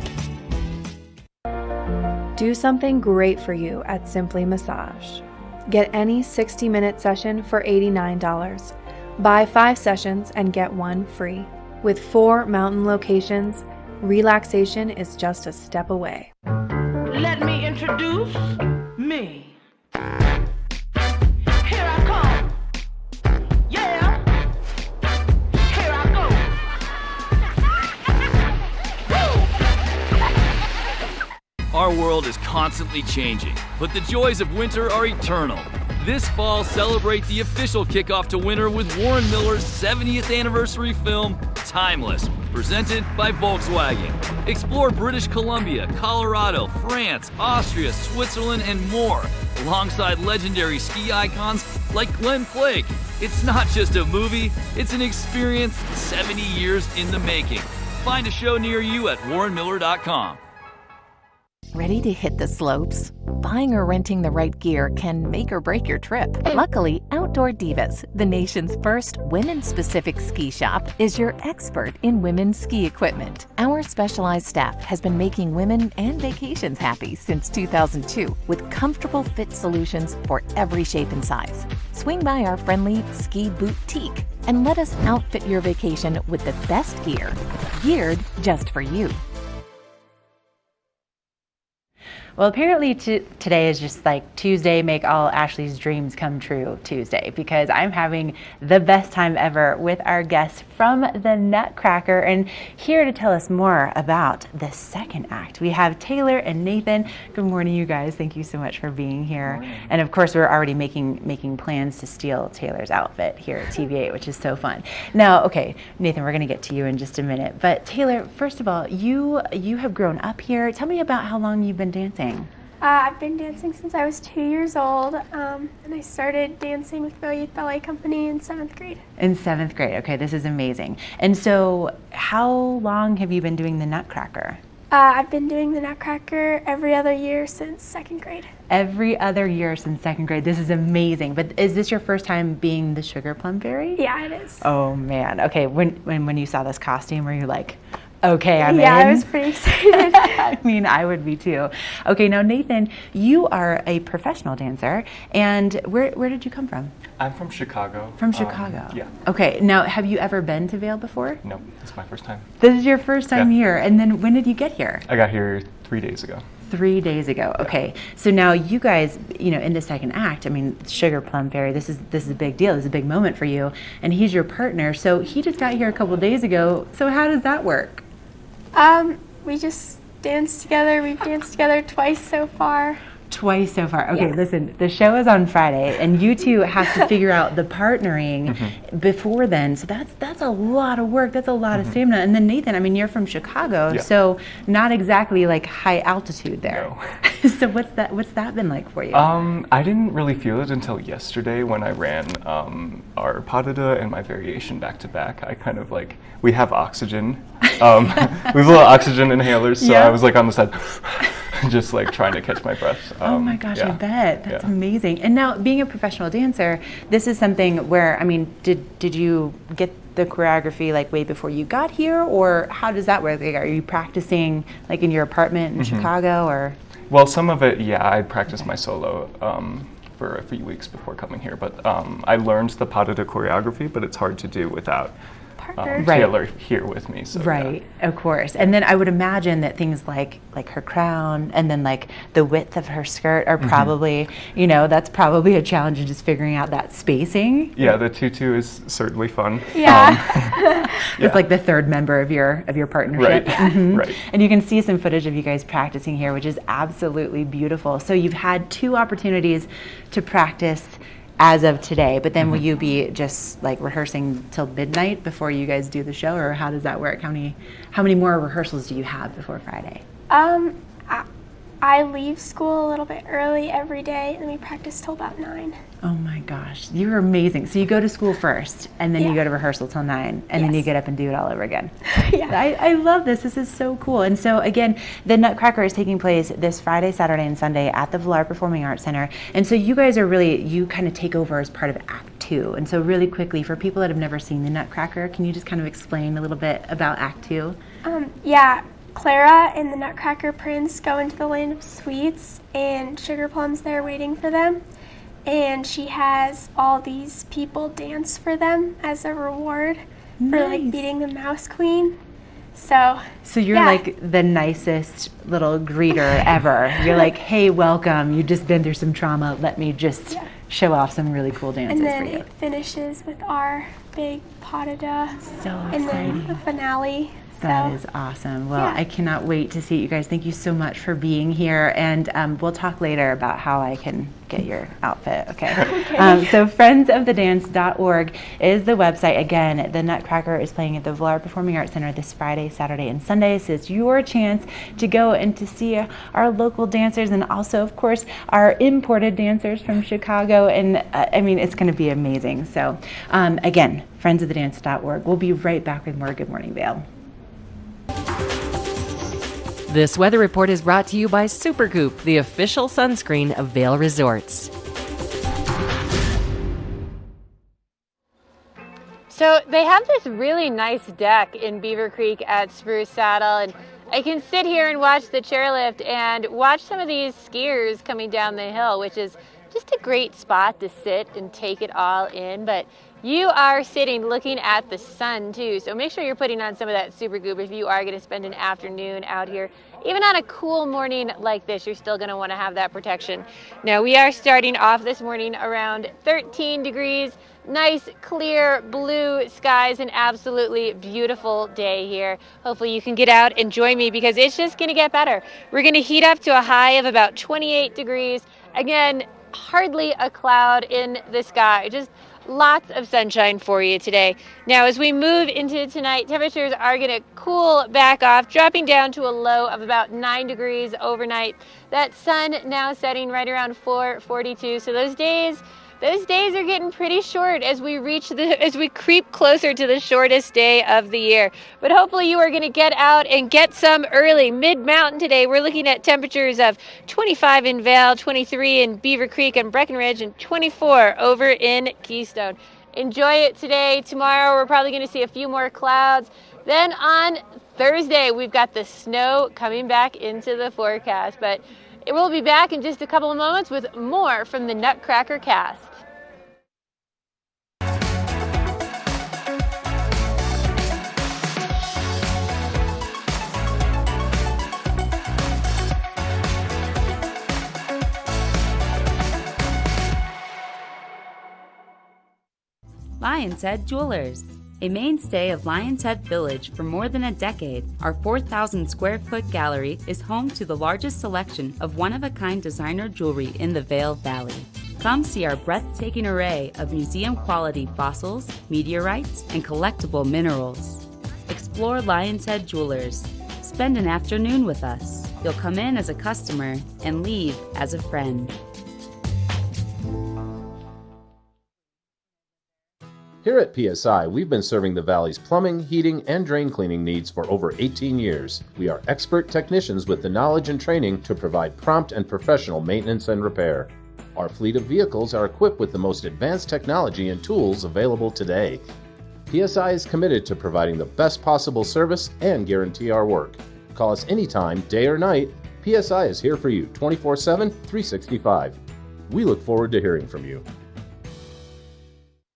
Do something great for you at Simply Massage. Get any 60-minute session for $89. Buy 5 sessions and get 1 free. With 4 mountain locations, relaxation is just a step away. Let me introduce me. Here I come. Yeah. Here I go. Our world is constantly changing, but the joys of winter are eternal. This fall, celebrate the official kickoff to winter with Warren Miller's 70th anniversary film, Timeless, presented by Volkswagen. Explore British Columbia, Colorado, France, Austria, Switzerland, and more, alongside legendary ski icons like Glenn Flake. It's not just a movie, it's an experience 70 years in the making. Find a show near you at warrenmiller.com. Ready to hit the slopes? Buying or renting the right gear can make or break your trip. Luckily, Outdoor Divas, the nation's first women-specific ski shop, is your expert in women's ski equipment. Our specialized staff has been making women and vacations happy since 2002 with comfortable fit solutions for every shape and size. Swing by our friendly ski boutique and let us outfit your vacation with the best gear, geared just for you. Well, apparently today is just like Tuesday, make all Ashley's dreams come true Tuesday, because I'm having the best time ever with our guests from the Nutcracker. And here to tell us more about the second act, we have Taylor and Nathan. Good morning, you guys. Thank you so much for being here. And of course, we're already making plans to steal Taylor's outfit here at TV8, which is so fun. Now, okay, Nathan, we're going to get to you in just a minute. But Taylor, first of all, you have grown up here. Tell me about how long you've been dancing. I've been dancing since I was 2 years old, and I started dancing with Phil Youth Ballet Company in 7th grade. In 7th grade. Okay, this is amazing. And so how long have you been doing the Nutcracker? I've been doing the Nutcracker every other year since 2nd grade. Every other year since 2nd grade. This is amazing. But is this your first time being the Sugar Plum Fairy? Yeah, it is. Oh, man. Okay, when you saw this costume, were you like, okay, I'm in? Yeah, I was pretty excited. I mean, I would be too. Okay, now Nathan, you are a professional dancer, and where did you come from? I'm from Chicago. From Chicago? Yeah. Okay, now have you ever been to Vail before? No, it's my first time. This is your first time here, and then when did you get here? I got here 3 days ago. 3 days ago. Okay, so now you guys, in the second act, I mean, Sugar Plum Fairy, this is a big deal. This is a big moment for you, and he's your partner. So he just got here a couple days ago. So how does that work? We just danced together. We've danced together twice so far. Twice so far. Okay, Yeah. Listen, the show is on Friday, and you two have to figure out the partnering before then. So that's a lot of work. That's a lot of stamina. And then Nathan, I mean, you're from Chicago, Yeah. so not exactly like high altitude there. No. So what's that been like for you? I didn't really feel it until yesterday when I ran our pas de deux and my variation back to back. I kind of like, we have oxygen. We have little oxygen inhalers, so Yeah. I was like on the side, just like trying to catch my breath. Oh my gosh, I yeah. bet. That's Yeah. amazing. And now, being a professional dancer, this is something where, I mean, did you get the choreography like way before you got here, or how does that work? Like, are you practicing like in your apartment in Chicago, or? Well, some of it, yeah, I practiced my solo for a few weeks before coming here, but I learned the pas de deux choreography, but it's hard to do without Right. Taylor here with me. So, Right, of course. And then I would imagine that things like her crown and then like the width of her skirt are probably, that's probably a challenge in just figuring out that spacing. Yeah, the tutu is certainly fun. Yeah. It's like the third member of your partnership. Right, right. And you can see some footage of you guys practicing here, which is absolutely beautiful. So you've had 2 opportunities to practice as of today, but then will you be just like rehearsing till midnight before you guys do the show, or how does that work? How many more rehearsals do you have before Friday? I leave school a little bit early every day, and we practice till about 9. Oh my gosh, you're amazing. So you go to school first, and then you go to rehearsal till 9, and then you get up and do it all over again. Yeah. I love this. This is so cool. And so again, the Nutcracker is taking place this Friday, Saturday, and Sunday at the Villar Performing Arts Center. And so you guys are you kind of take over as part of Act 2. And so really quickly, for people that have never seen the Nutcracker, can you just kind of explain a little bit about Act 2? Yeah. Clara and the Nutcracker Prince go into the land of sweets, and Sugar Plum's there waiting for them. And she has all these people dance for them as a reward for like beating the Mouse Queen. So you're like the nicest little greeter ever. You're like, hey, welcome. You've just been through some trauma. Let me just show off some really cool dances and then for you. it finishes with our big pas de deux. So and exciting. then the finale That is awesome. Well, yeah. I cannot wait to see it, you guys. Thank you so much for being here, and we'll talk later about how I can get your outfit, okay? So friendsofthedance.org is the website. Again, the Nutcracker is playing at the Villar Performing Arts Center this Friday, Saturday, and Sunday. So it's your chance to go and to see our local dancers, and also, of course, our imported dancers from Chicago, and I mean, it's going to be amazing. So again, friendsofthedance.org. We'll be right back with more Good Morning Vail. This weather report is brought to you by Supergoop, the official sunscreen of Vail Resorts. So they have this really nice deck in Beaver Creek at Spruce Saddle, and I can sit here and watch the chairlift and watch some of these skiers coming down the hill, which is just a great spot to sit and take it all in. But you are sitting looking at the sun too, so make sure you're putting on some of that Supergoop if you are going to spend an afternoon out here. Even on a cool morning like this, you're still going to want to have that protection. Now, we are starting off this morning around 13 degrees. Nice, clear blue skies, an absolutely beautiful day here. Hopefully you can get out and join me because it's just going to get better. We're going to heat up to a high of about 28 degrees. Again, hardly a cloud in the sky. Just lots of sunshine for you today. Now, as we move into tonight, temperatures are going to cool back off, dropping down to a low of about 9 degrees overnight. That sun now setting right around 4:42. So those days are getting pretty short as we creep closer to the shortest day of the year. But hopefully you are going to get out and get some early. Mid-mountain today, we're looking at temperatures of 25 in Vail, 23 in Beaver Creek and Breckenridge, and 24 over in Keystone. Enjoy it today. Tomorrow we're probably going to see a few more clouds. Then on Thursday, we've got the snow coming back into the forecast. But we'll be back in just a couple of moments with more from the Nutcracker cast. Lion's Head Jewelers. A mainstay of Lion's Head Village for more than a decade, our 4,000 square foot gallery is home to the largest selection of one-of-a-kind designer jewelry in the Vail Valley. Come see our breathtaking array of museum-quality fossils, meteorites, and collectible minerals. Explore Lion's Head Jewelers. Spend an afternoon with us. You'll come in as a customer and leave as a friend. Here at PSI, we've been serving the Valley's plumbing, heating, and drain cleaning needs for over 18 years. We are expert technicians with the knowledge and training to provide prompt and professional maintenance and repair. Our fleet of vehicles are equipped with the most advanced technology and tools available today. PSI is committed to providing the best possible service and guarantee our work. Call us anytime, day or night. PSI is here for you 24/7, 365. We look forward to hearing from you.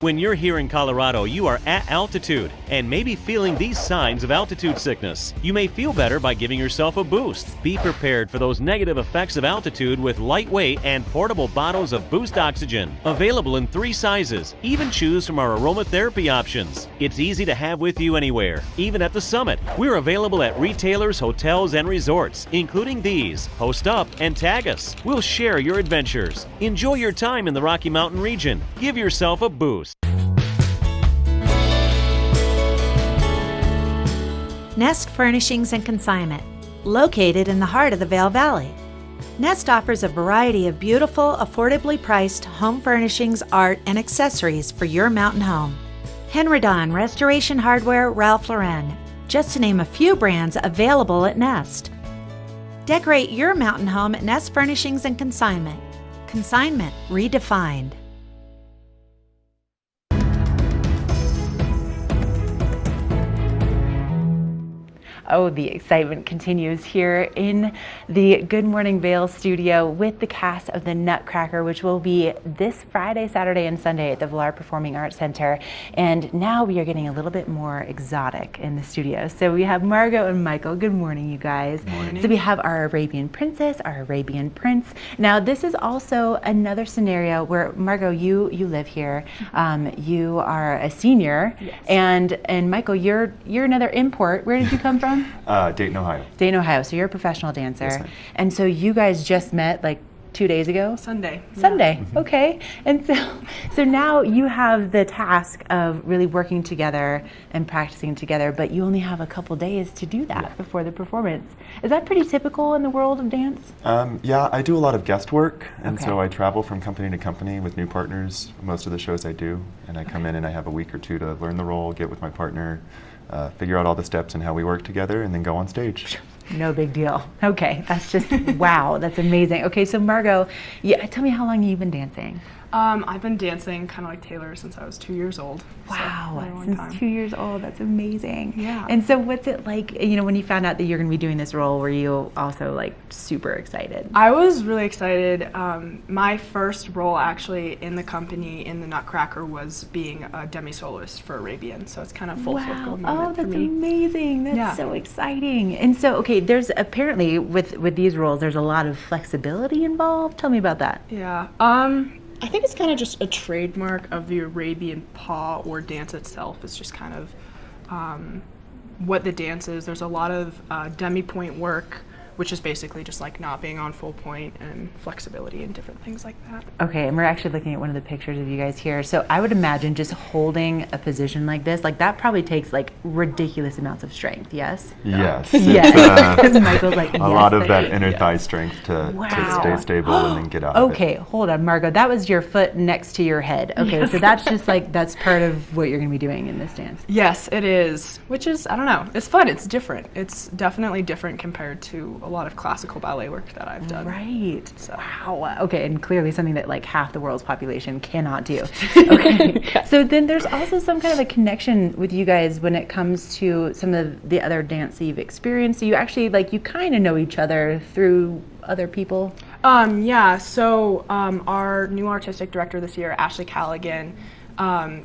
When you're here in Colorado, you are at altitude and may be feeling these signs of altitude sickness. You may feel better by giving yourself a boost. Be prepared for those negative effects of altitude with lightweight and portable bottles of Boost Oxygen. Available in 3 sizes. Even choose from our aromatherapy options. It's easy to have with you anywhere, even at the summit. We're available at retailers, hotels, and resorts, including these. Post up and tag us. We'll share your adventures. Enjoy your time in the Rocky Mountain region. Give yourself a boost. Nest Furnishings and Consignment, located in the heart of the Vail Valley. Nest offers a variety of beautiful, affordably priced home furnishings, art, and accessories for your mountain home. Henredon, Restoration Hardware, Ralph Lauren, just to name a few brands available at Nest. Decorate your mountain home at Nest Furnishings and Consignment. Consignment redefined. Oh, the excitement continues here in the Good Morning Vail studio with the cast of the Nutcracker, which will be this Friday, Saturday, and Sunday at the Villar Performing Arts Center. And now we are getting a little bit more exotic in the studio. So we have Margot and Michael. Good morning, you guys. Morning. So we have our Arabian Princess, our Arabian Prince. Now this is also another scenario where, Margot, you live here. You are a senior. Yes. And Michael, you're another import. Where did you come from? Dayton, Ohio. Dayton, Ohio. So you're a professional dancer. Yes, ma'am. And so you guys just met like 2 days ago? Sunday. Sunday. Okay. And so now you have the task of really working together and practicing together, but you only have a couple days to do that before the performance. Is that pretty typical in the world of dance? Yeah, I do a lot of guest work, and Okay. so I travel from company to company with new partners. Most of the shows I do, and I come in and I have a week or two to learn the role, get with my partner, figure out all the steps and how we work together, and then go on stage. No big deal. Okay, that's just, wow, that's amazing. Okay, so Margot, tell me how long you've been dancing. I've been dancing kind of like Taylor since I was 2 years old. Wow, So, since 2 years old, that's amazing. Yeah. And so what's it like, when you found out that you're going to be doing this role, were you also like super excited? I was really excited. My first role actually in the company in the Nutcracker was being a demi-soloist for Arabian, so it's kind of full circle moment Oh, for that's me. amazing. That's Yeah. so exciting. And so, okay, there's apparently with these roles, there's a lot of flexibility involved. Tell me about that. Yeah. I think it's kind of just a trademark of the Arabian paw or dance itself. It's just kind of what the dance is. There's a lot of demi-point work, which is basically just like not being on full point, and flexibility and different things like that. Okay, and we're actually looking at one of the pictures of you guys here. So I would imagine just holding a position like this, like that probably takes like ridiculous amounts of strength, yes? Yes. Yes. Because Michael's like, a yes, lot of that yes. inner thigh strength to stay stable and then get out of it. Okay, hold on, Margot. That was your foot next to your head. Okay, Yes. so that's just like, that's part of what you're going to be doing in this dance. Yes, it is, which is, I don't know, it's fun, it's different. It's definitely different compared to a lot of classical ballet work that I've done. Right. So. Wow. Okay, and clearly something that like half the world's population cannot do. Okay. So then there's also some kind of a connection with you guys when it comes to some of the other dance that you've experienced. So you actually you kind of know each other through other people. Yeah, so our new artistic director this year, Ashley Callaghan,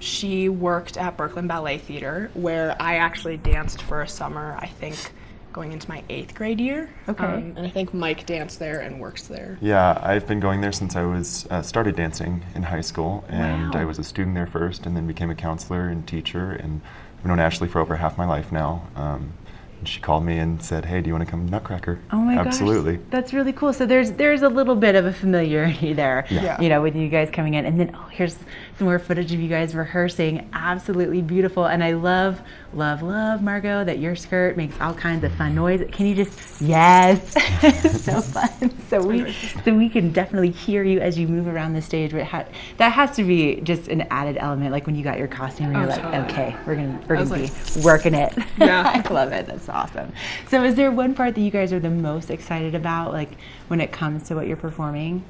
she worked at Brooklyn Ballet Theater, where I actually danced for a summer, I think, going into my 8th grade year. Okay. And I think Mike danced there and works there. Yeah, I've been going there since I was started dancing in high school, and Wow. I was a student there first, and then became a counselor and teacher, and I've known Ashley for over half my life now. And she called me and said, "Hey, do you want to come to Nutcracker?" Oh my gosh. Absolutely. That's really cool. So there's a little bit of a familiarity there, Yeah. with you guys coming in. And then here's some more footage of you guys rehearsing. Absolutely beautiful. And I love, Margot, that your skirt makes all kinds of fun noise. Can you just, yes, so fun. So we can definitely hear you as you move around the stage. But that has to be just an added element, like when you got your costume and you're like, totally. okay, we're gonna like, be working it. Yeah. I love it. That's awesome. So is there one part that you guys are the most excited about, like when it comes to what you're performing?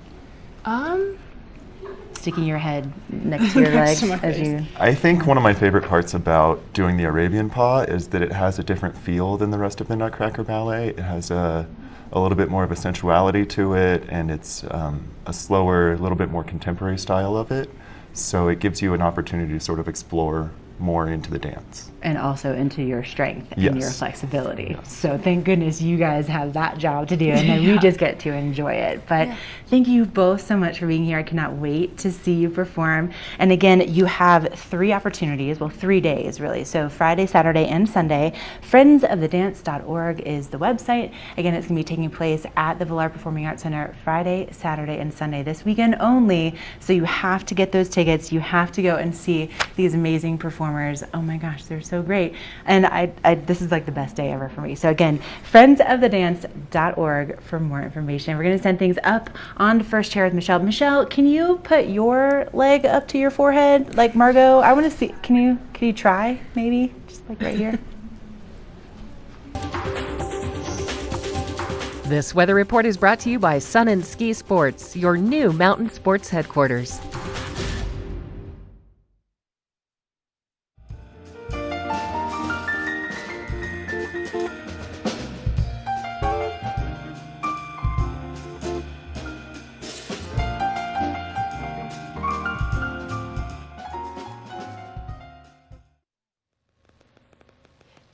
Sticking your head next to your Next legs to my as face. you... I think one of my favorite parts about doing the Arabian Paw is that it has a different feel than the rest of the Nutcracker ballet. It has a little bit more of a sensuality to it, and it's a slower, a little bit more contemporary style of it. So it gives you an opportunity to sort of explore more into the dance. And also into your strength and Yes. your flexibility. So thank goodness you guys have that job to do, and then we just get to enjoy it. But thank you both so much for being here. I cannot wait to see you perform. And again, you have 3 opportunities, 3 days really. So Friday, Saturday, and Sunday. Friendsofthedance.org is the website. Again, it's going to be taking place at the Villar Performing Arts Center Friday, Saturday, and Sunday this weekend only. So you have to get those tickets. You have to go and see these amazing performers. Oh my gosh, they're so great. And I this is like the best day ever for me. So again, friendsofthedance.org for more information. We're going to send things up on the first chair with Michelle. Michelle, can you put your leg up to your forehead like Margot? I want to see, can you try maybe? Just like right here. This weather report is brought to you by Sun and Ski Sports, your new mountain sports headquarters.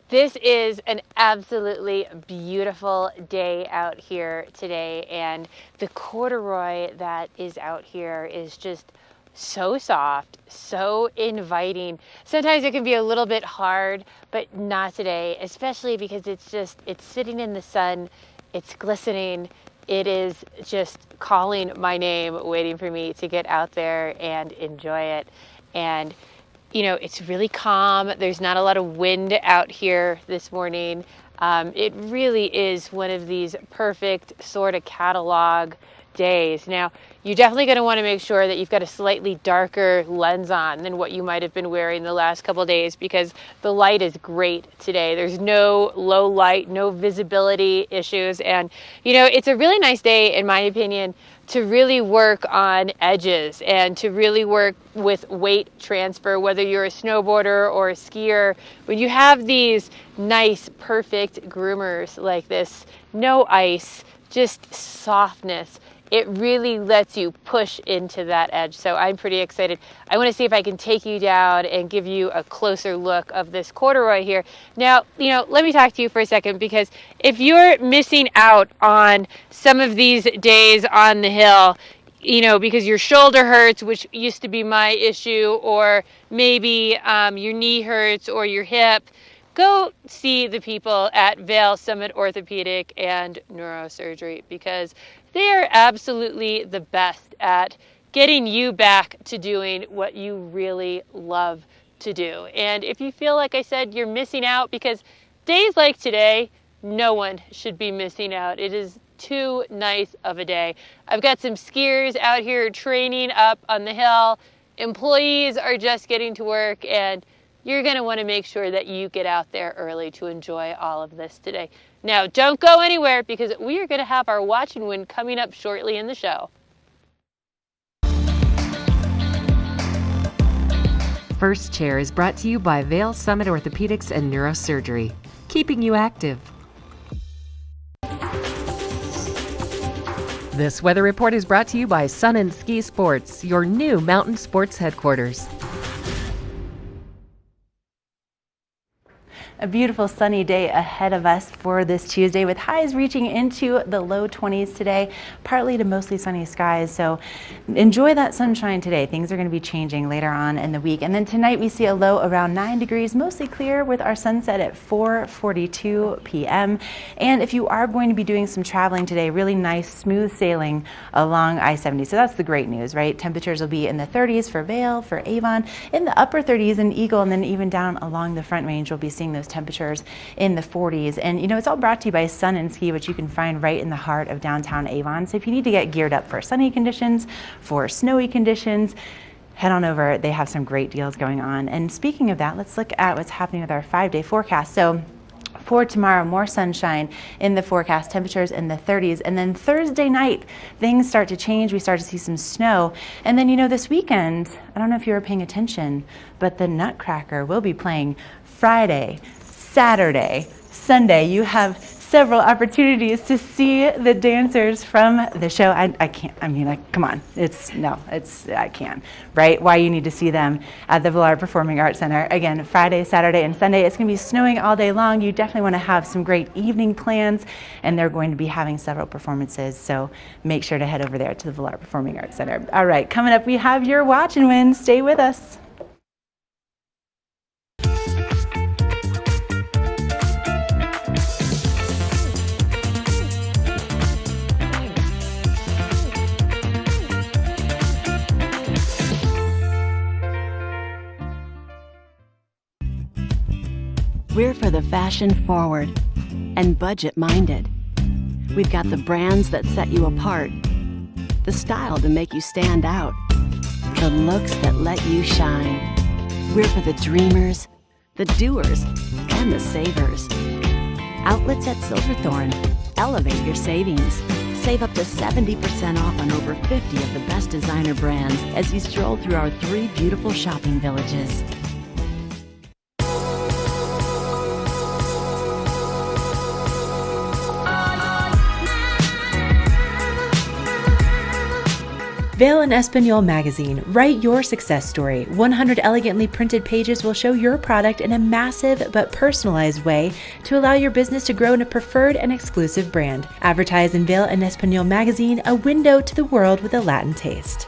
This is an absolutely beautiful day out here today, and the corduroy that is out here is just so soft, so inviting. Sometimes it can be a little bit hard, but not today, especially because it's sitting in the sun, it's glistening, it is just calling my name, waiting for me to get out there and enjoy it. And you know, it's really calm. There's not a lot of wind out here this morning. It really is one of these perfect sort of catalog days. Now, you're definitely going to want to make sure that you've got a slightly darker lens on than what you might have been wearing the last couple days, because the light is great today. There's no low light, no visibility issues. And, you know, it's a really nice day, in my opinion, to really work on edges and to really work with weight transfer, whether you're a snowboarder or a skier. When you have these nice, perfect groomers like this, no ice, just softness, it really lets you push into that edge. So I'm pretty excited. I want to see if I can take you down and give you a closer look of this corduroy here. Now, you know, let me talk to you for a second, because if you're missing out on some of these days on the hill, you know, because your shoulder hurts, which used to be my issue, or maybe your knee hurts or your hip, go see the people at Vail Summit Orthopedic and Neurosurgery, because they are absolutely the best at getting you back to doing what you really love to do. And if you feel, like I said, you're missing out, because days like today, no one should be missing out. It is too nice of a day. I've got some skiers out here training up on the hill. Employees are just getting to work, and you're going to want to make sure that you get out there early to enjoy all of this today. Now, don't go anywhere, because we are going to have our Watch and Win coming up shortly in the show. First Chair is brought to you by Vail Summit Orthopedics and Neurosurgery, keeping you active. This weather report is brought to you by Sun and Ski Sports, your new mountain sports headquarters. A beautiful sunny day ahead of us for this Tuesday, with highs reaching into the low 20s today, partly to mostly sunny skies. So enjoy that sunshine today. Things are going to be changing later on in the week. And then tonight we see a low around 9 degrees, mostly clear, with our sunset at 4:42 p.m. And if you are going to be doing some traveling today, really nice smooth sailing along I-70. So that's the great news, right? Temperatures will be in the 30s for Vail, for Avon, in the upper 30s in Eagle, and then even down along the Front Range, we'll be seeing those temperatures in the 40s. And you know, it's all brought to you by Sun and Ski, which you can find right in the heart of downtown Avon. So if you need to get geared up for sunny conditions, for snowy conditions, head on over. They have some great deals going on. And speaking of that, let's look at what's happening with our 5-day forecast. So for tomorrow, more sunshine in the forecast, temperatures in the 30s. And then Thursday night, things start to change. We start to see some snow. And then, you know, this weekend, I don't know if you were paying attention, but the Nutcracker will be playing Friday, Saturday, Sunday. You have several opportunities to see the dancers from the show. I can't, I mean, come on. I can't, right? Why you need to see them at the Villard Performing Arts Center. Again, Friday, Saturday, and Sunday. It's going to be snowing all day long. You definitely want to have some great evening plans, and they're going to be having several performances, so make sure to head over there to the Villard Performing Arts Center. All right, coming up, we have your Watch and Win. Stay with us. We're for the fashion forward and budget minded. We've got the brands that set you apart, the style to make you stand out, the looks that let you shine. We're for the dreamers, the doers, and the savers. Outlets at Silverthorne. Elevate your savings. Save up to 70% off on over 50 of the best designer brands as you stroll through our 3 beautiful shopping villages. Vail and Espanol magazine. Write your success story. 100 elegantly printed pages will show your product in a massive but personalized way to allow your business to grow in a preferred and exclusive brand. Advertise in Vail and Espanol magazine, a window to the world with a Latin taste.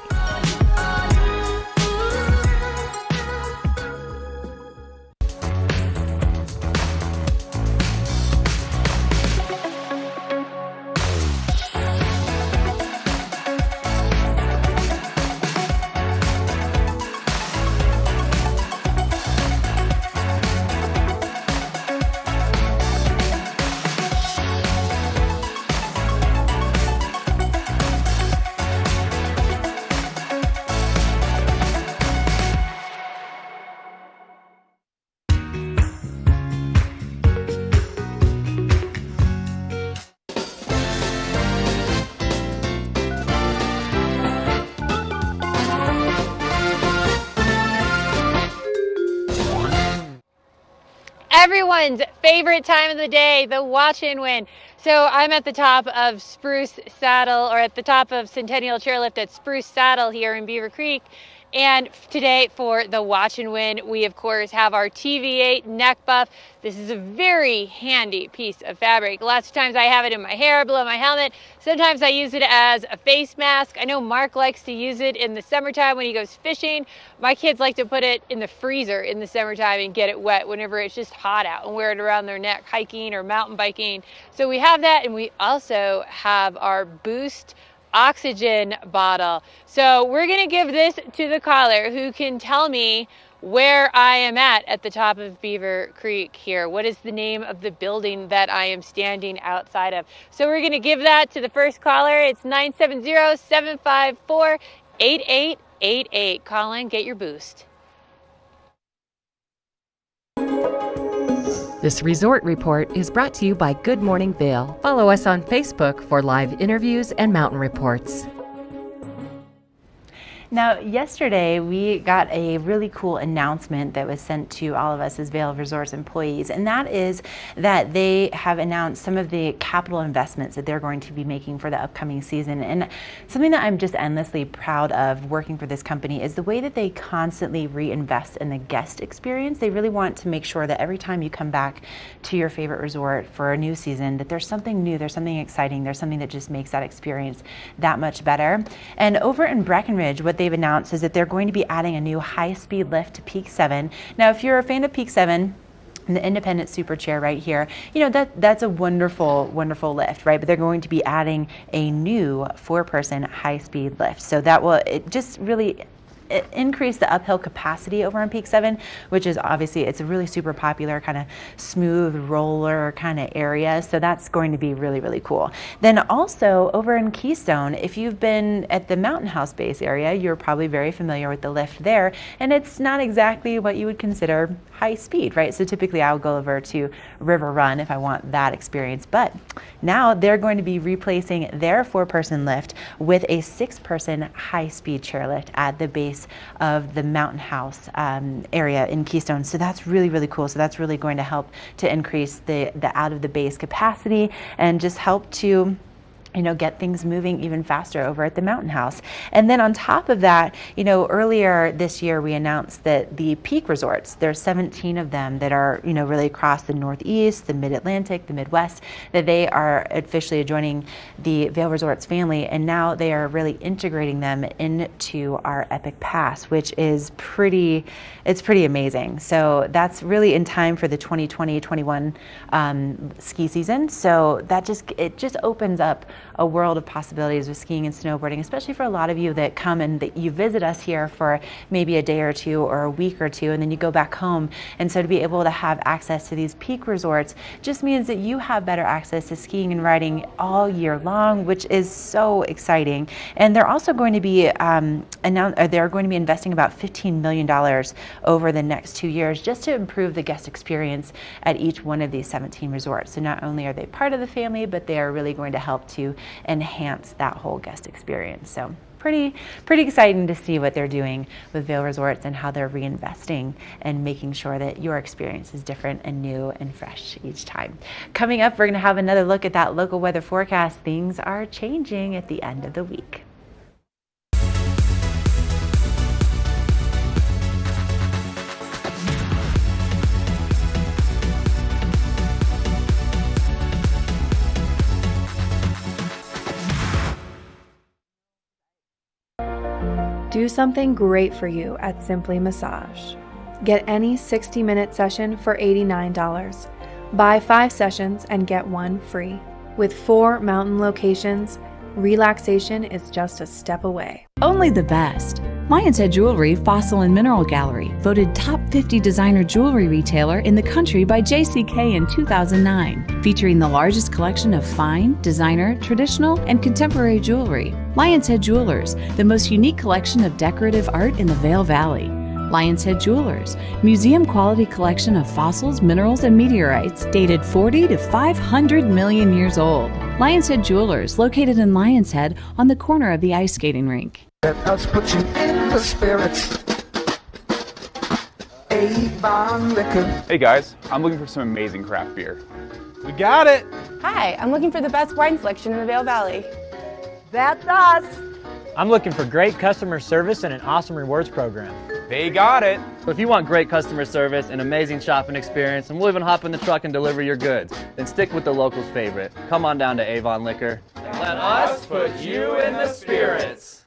Everyone's favorite time of the day, the watch and win. So I'm at the top of Spruce Saddle, or at the top of Centennial Chairlift at Spruce Saddle here in Beaver Creek. And today for the watch and win, we of course have our TV8 neck buff. This is a very handy piece of fabric. Lots of times I have it in my hair, below my helmet. Sometimes I use it as a face mask. I know Mark likes to use it in the summertime when he goes fishing. My kids like to put it in the freezer in the summertime and get it wet whenever it's just hot out, and wear it around their neck hiking or mountain biking. So we have that, and we also have our Boost oxygen bottle. So we're gonna give this to the caller who can tell me where I am at the top of Beaver Creek here. What is the name of the building that I am standing outside of? So we're gonna give that to the first caller. It's 970-754-8888. Call in, get your boost. This resort report is brought to you by Good Morning Vail. Follow us on Facebook for live interviews and mountain reports. Now, yesterday we got a really cool announcement that was sent to all of us as Vail Resorts employees, and that is that they have announced some of the capital investments that they're going to be making for the upcoming season. And something that I'm just endlessly proud of working for this company is the way that they constantly reinvest in the guest experience. They really want to make sure that every time you come back to your favorite resort for a new season, that there's something new, there's something exciting, there's something that just makes that experience that much better. And over in Breckenridge, what they've announced is that they're going to be adding a new high-speed lift to Peak 7. Now, if you're a fan of Peak 7, the independent super chair right here, you know, that's a wonderful, wonderful lift, right? But they're going to be adding a new 4-person high-speed lift. So that will just really increase the uphill capacity over on Peak 7, which is obviously, it's a really super popular kind of smooth roller kind of area. So that's going to be really, really cool. Then also over in Keystone, if you've been at the Mountain House base area, you're probably very familiar with the lift there. And it's not exactly what you would consider high speed, right? So typically I would go over to River Run if I want that experience. But now they're going to be replacing their 4-person lift with a 6-person high-speed chairlift at the base of the Mountain House area in Keystone. So that's really, really cool. So that's really going to help to increase the out of the base capacity and just help to, you know, get things moving even faster over at the Mountain House. And then on top of that, you know, earlier this year we announced that the Peak Resorts, there's 17 of them that are, you know, really across the Northeast, the Mid-Atlantic, the Midwest, that they are officially joining the Vail Resorts family, and now they are really integrating them into our Epic Pass, which is pretty amazing. So that's really in time for the 2020-21 ski season. So that it just opens up a world of possibilities with skiing and snowboarding, especially for a lot of you that come and that you visit us here for maybe a day or two or a week or two, and then you go back home. And so to be able to have access to these Peak Resorts just means that you have better access to skiing and riding all year long, which is so exciting. And they're also going to be they're going to be investing about $15 million over the next 2 years just to improve the guest experience at each one of these 17 resorts. So not only are they part of the family, but they are really going to help to enhance that whole guest experience. So pretty exciting to see what they're doing with Vail Resorts and how they're reinvesting and making sure that your experience is different and new and fresh each time. Coming up, we're going to have another look at that local weather forecast. Things are changing at the end of the week. Do something great for you at Simply Massage. Get any 60-minute session for $89. Buy 5 sessions and get 1 free. With 4 mountain locations, relaxation is just a step away. Only the best. Lion's Head Jewelry Fossil and Mineral Gallery, voted top 50 designer jewelry retailer in the country by JCK in 2009, featuring the largest collection of fine, designer, traditional, and contemporary jewelry. Lion's Head Jewelers, the most unique collection of decorative art in the Vail Valley. Lion's Head Jewelers, museum-quality collection of fossils, minerals, and meteorites dated 40 to 500 million years old. Lion's Head Jewelers, located in Lion's Head on the corner of the ice skating rink. Let us put you in the spirits. Avon Liquor. Hey guys, I'm looking for some amazing craft beer. We got it! Hi, I'm looking for the best wine selection in the Vail Valley. That's us! I'm looking for great customer service and an awesome rewards program. They got it! So if you want great customer service, an amazing shopping experience, and we'll even hop in the truck and deliver your goods, then stick with the locals' favorite. Come on down to Avon Liquor. Let us put you in the spirits.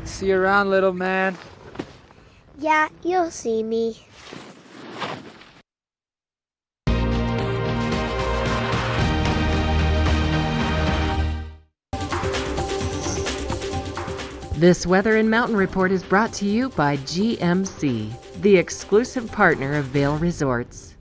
See you around, little man. Yeah, you'll see me. This Weather and Mountain Report is brought to you by GMC, the exclusive partner of Vail Resorts.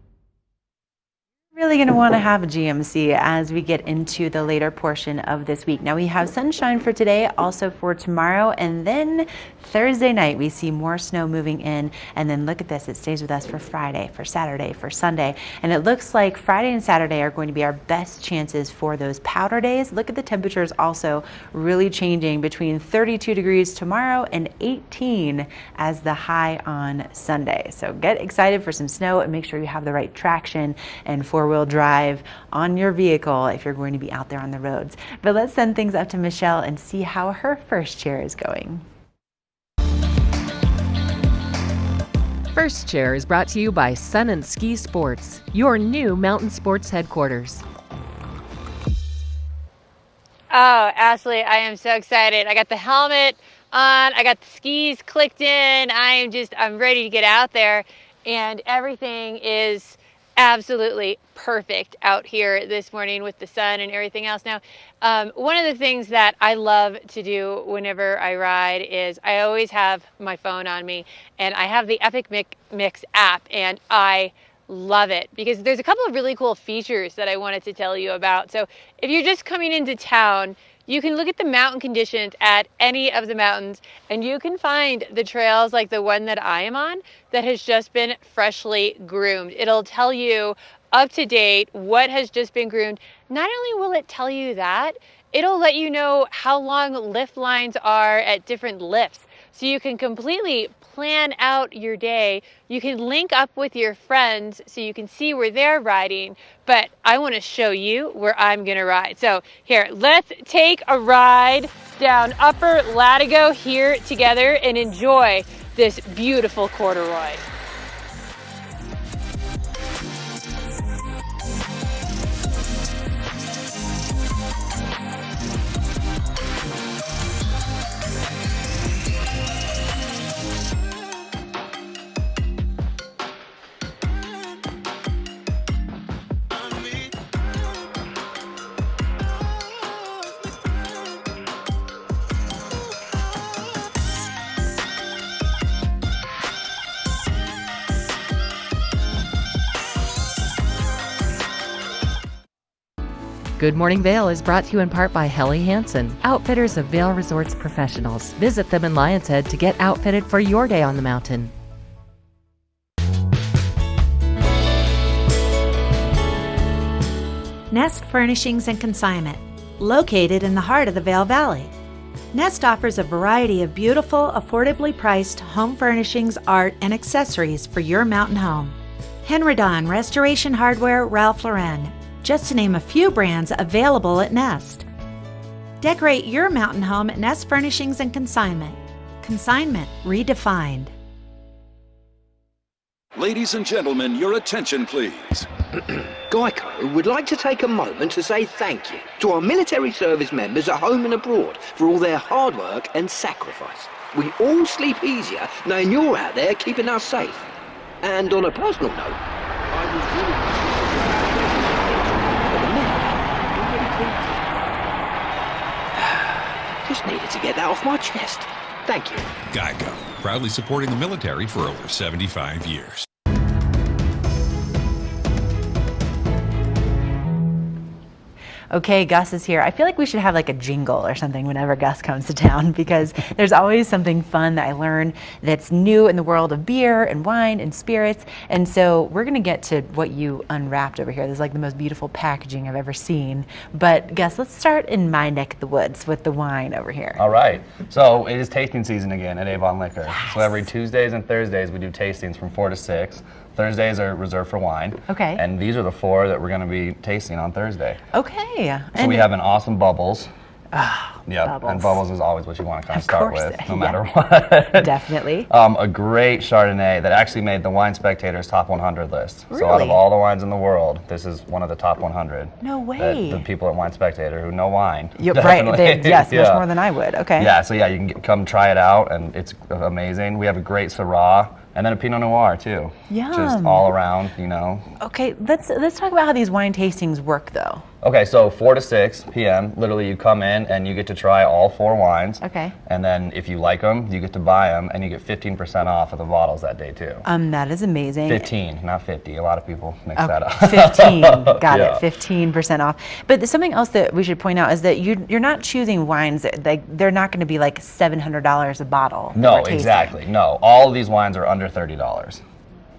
Really going to want to have a GMC as we get into the later portion of this week. Now we have sunshine for today, also for tomorrow, and then Thursday night we see more snow moving in, and then look at this, it stays with us for Friday, for Saturday, for Sunday, and it looks like Friday and Saturday are going to be our best chances for those powder days. Look at the temperatures also really changing between 32 degrees tomorrow and 18 as the high on Sunday. So get excited for some snow and make sure you have the right traction and four-wheel drive on your vehicle if you're going to be out there on the roads. But let's send things up to Michelle and see how her first chair is going. First Chair is brought to you by Sun and Ski Sports, your new mountain sports headquarters. Oh, Ashley, I am so excited. I got the helmet on, I got the skis clicked in, I'm ready to get out there, and everything is absolutely perfect out here this morning with the sun and everything else. Now, one of the things that I love to do whenever I ride is I always have my phone on me, and I have the Epic Mix app, and I love it because there's a couple of really cool features that I wanted to tell you about. So if you're just coming into town, you can look at the mountain conditions at any of the mountains, and you can find the trails like the one that I am on that has just been freshly groomed. It'll tell you up to date what has just been groomed. Not only will it tell you that, it'll let you know how long lift lines are at different lifts. So you can completely plan out your day. You can link up with your friends so you can see where they're riding, but I want to show you where I'm going to ride. So here, let's take a ride down Upper Latigo here together and enjoy this beautiful corduroy. Good Morning Vail is brought to you in part by Helly Hansen, outfitters of Vail Resorts professionals. Visit them in Lion's Head to get outfitted for your day on the mountain. Nest Furnishings and Consignment, located in the heart of the Vail Valley. Nest offers a variety of beautiful, affordably priced home furnishings, art, and accessories for your mountain home. Henredon, Restoration Hardware, Ralph Lauren, just to name a few brands available at Nest. Decorate your mountain home at Nest Furnishings and Consignment. Consignment redefined. Ladies and gentlemen, your attention please. Geico would like to take a moment to say thank you to our military service members at home and abroad for all their hard work and sacrifice. We all sleep easier knowing you're out there keeping us safe. And on a personal note, I was really just needed to get that off my chest. Thank you. Geico, proudly supporting the military for over 75 years. Okay, Gus is here. I feel like we should have like a jingle or something whenever Gus comes to town because there's always something fun that I learn that's new in the world of beer and wine and spirits. And so we're going to get to what you unwrapped over here. This is like the most beautiful packaging I've ever seen. But Gus, let's start in my neck of the woods with the wine over here. All right. So it is tasting season again at Avon Liquor. Yes. So every Tuesdays and Thursdays we do tastings from 4 to 6. Thursdays are reserved for wine. Okay. And these are the 4 that we're going to be tasting on Thursday. Okay. So we have an awesome Bubbles. Yeah, Bubbles. And Bubbles is always what you want to kind of start with, no matter yeah. what. Definitely. A great Chardonnay that actually made the Wine Spectator's top 100 list. Really? So out of all the wines in the world, this is one of the top 100. No way. The people at Wine Spectator who know wine. You're right. Yes, yeah. much more than I would. Okay. Yeah, so yeah, you can come try it out, and it's amazing. We have a great Syrah. And then a Pinot Noir too. Yum. Just all around, you know. Okay, let's talk about how these wine tastings work though. Okay, so 4 to 6 p.m. Literally, you come in and you get to try all 4 wines. Okay. And then if you like them, you get to buy them, and you get 15% off of the bottles that day too. That is amazing. 15, not 50. A lot of people mix that up. 15. Got Yeah. it. 15% off. But something else that we should point out is that you're not choosing wines that they're not going to be like $700 a bottle. No, exactly. No, all of these wines are under $30.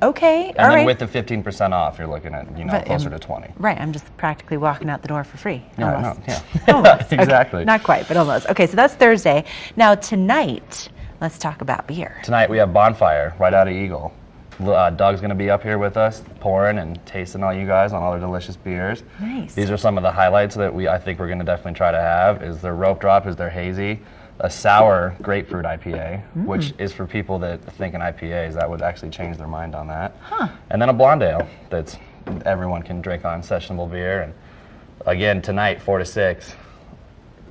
Okay, And all then right. with the 15% off, you're looking at, closer to 20. Right, I'm just practically walking out the door for free. Yeah, Almost. no, yeah. Almost. Exactly. Okay, not quite, but almost. Okay, so that's Thursday. Now tonight, let's talk about beer. Tonight we have Bonfire right out of Eagle. Doug's going to be up here with us, pouring and tasting all you guys on all their delicious beers. Nice. These are some of the highlights that I think we're going to definitely try to have. Is their Rope Drop, is their hazy, a sour grapefruit IPA, which is for people that think in IPAs, that would actually change their mind on that. Huh. And then a blonde ale that's everyone can drink on, sessionable beer. And again, tonight, 4 to 6.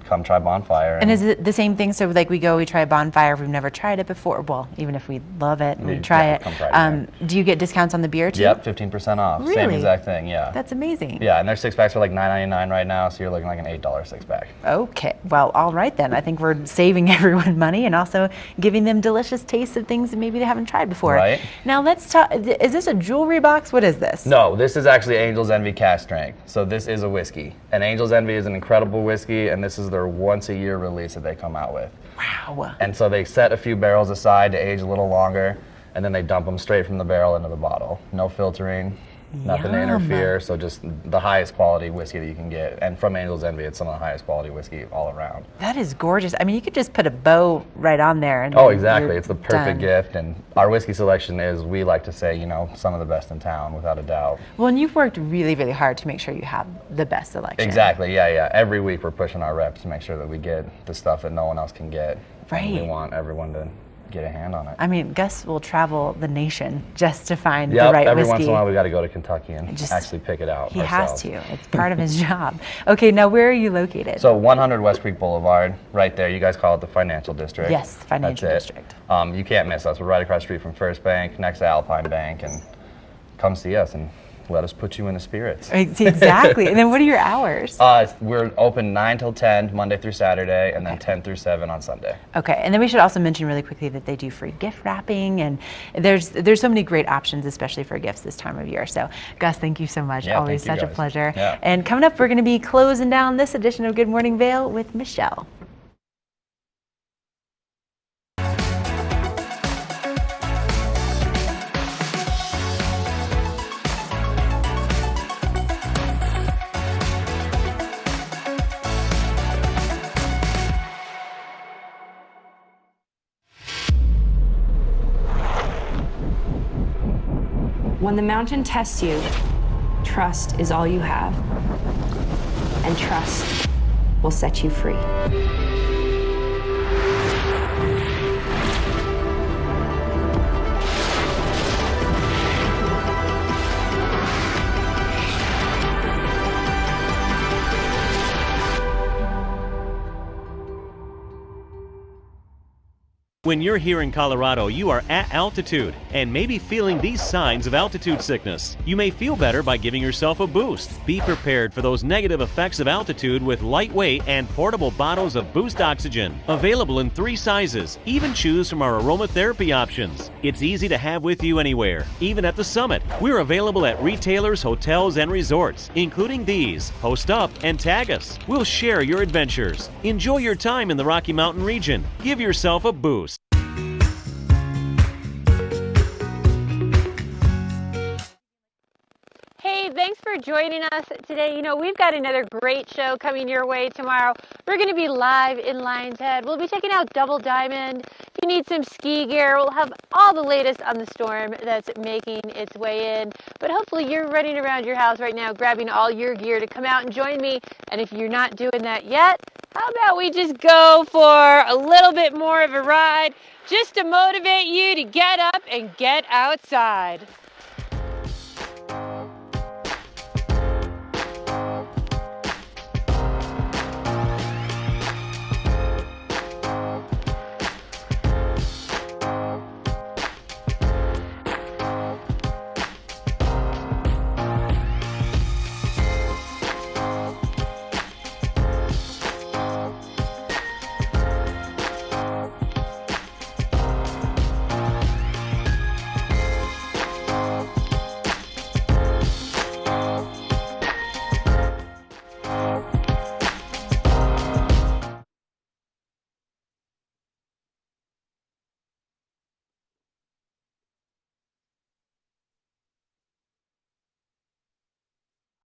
Come try Bonfire. And is it the same thing? So like we try Bonfire if we've never tried it before. Well, even if we love it and we try it. Come try it do you get discounts on the beer too? Yep, 15% off. Really? Same exact thing, yeah. That's amazing. Yeah, and their 6-packs are like $9.99 right now, so you're looking like an $8 6-pack. Okay, well, all right then. I think we're saving everyone money and also giving them delicious tastes of things that maybe they haven't tried before. Right. Now let's talk, is this a jewelry box? What is this? No, this is actually Angel's Envy cask strength. So this is a whiskey. And Angel's Envy is an incredible whiskey, and this is their once-a-year release that they come out with. Wow. And so they set a few barrels aside to age a little longer, and then they dump them straight from the barrel into the bottle. No filtering, nothing to interfere, so just the highest quality whiskey that you can get. And from Angel's Envy, it's some of the highest quality whiskey all around. That is gorgeous. I mean, you could just put a bow right on there. And Oh, exactly. It's the perfect done. gift. And our whiskey selection is, we like to say, some of the best in town, without a doubt. Well, and you've worked really, really hard to make sure you have the best selection. Exactly, yeah. Every week we're pushing our reps to make sure that we get the stuff that no one else can get. Right. And we want everyone to get a hand on it. I mean, Gus will travel the nation just to find Yep, the right every whiskey. once in a while we got to go to Kentucky and actually pick it out He ourselves. has to. It's part of his job. Okay, now where are you located? So 100 West Creek Boulevard, right there. You guys call it the Financial District. Yes, Financial That's District. You can't miss us. We're right across the street from First Bank, next to Alpine Bank, and come see us and let us put you in the spirits. Exactly. And then what are your hours? We're open 9 till 10, Monday through Saturday, and then 10 through 7 on Sunday. Okay, and then we should also mention really quickly that they do free gift wrapping, and there's so many great options, especially for gifts this time of year. So, Gus, thank you so much. Yeah, Always thank you such a guys. pleasure. Yeah. And coming up, we're going to be closing down this edition of Good Morning Vail with Michelle. When the mountain tests you, trust is all you have. And trust will set you free. When you're here in Colorado, you are at altitude and may be feeling these signs of altitude sickness. You may feel better by giving yourself a boost. Be prepared for those negative effects of altitude with lightweight and portable bottles of Boost Oxygen. Available in 3 sizes. Even choose from our aromatherapy options. It's easy to have with you anywhere, even at the summit. We're available at retailers, hotels, and resorts, including these. Post up and tag us. We'll share your adventures. Enjoy your time in the Rocky Mountain region. Give yourself a boost. Hey, thanks for joining us today. You know, we've got another great show coming your way tomorrow. We're going to be live in Lion's Head. We'll be checking out Double Diamond. If you need some ski gear, we'll have all the latest on the storm that's making its way in. But hopefully you're running around your house right now grabbing all your gear to come out and join me. And if you're not doing that yet, how about we just go for a little bit more of a ride just to motivate you to get up and get outside.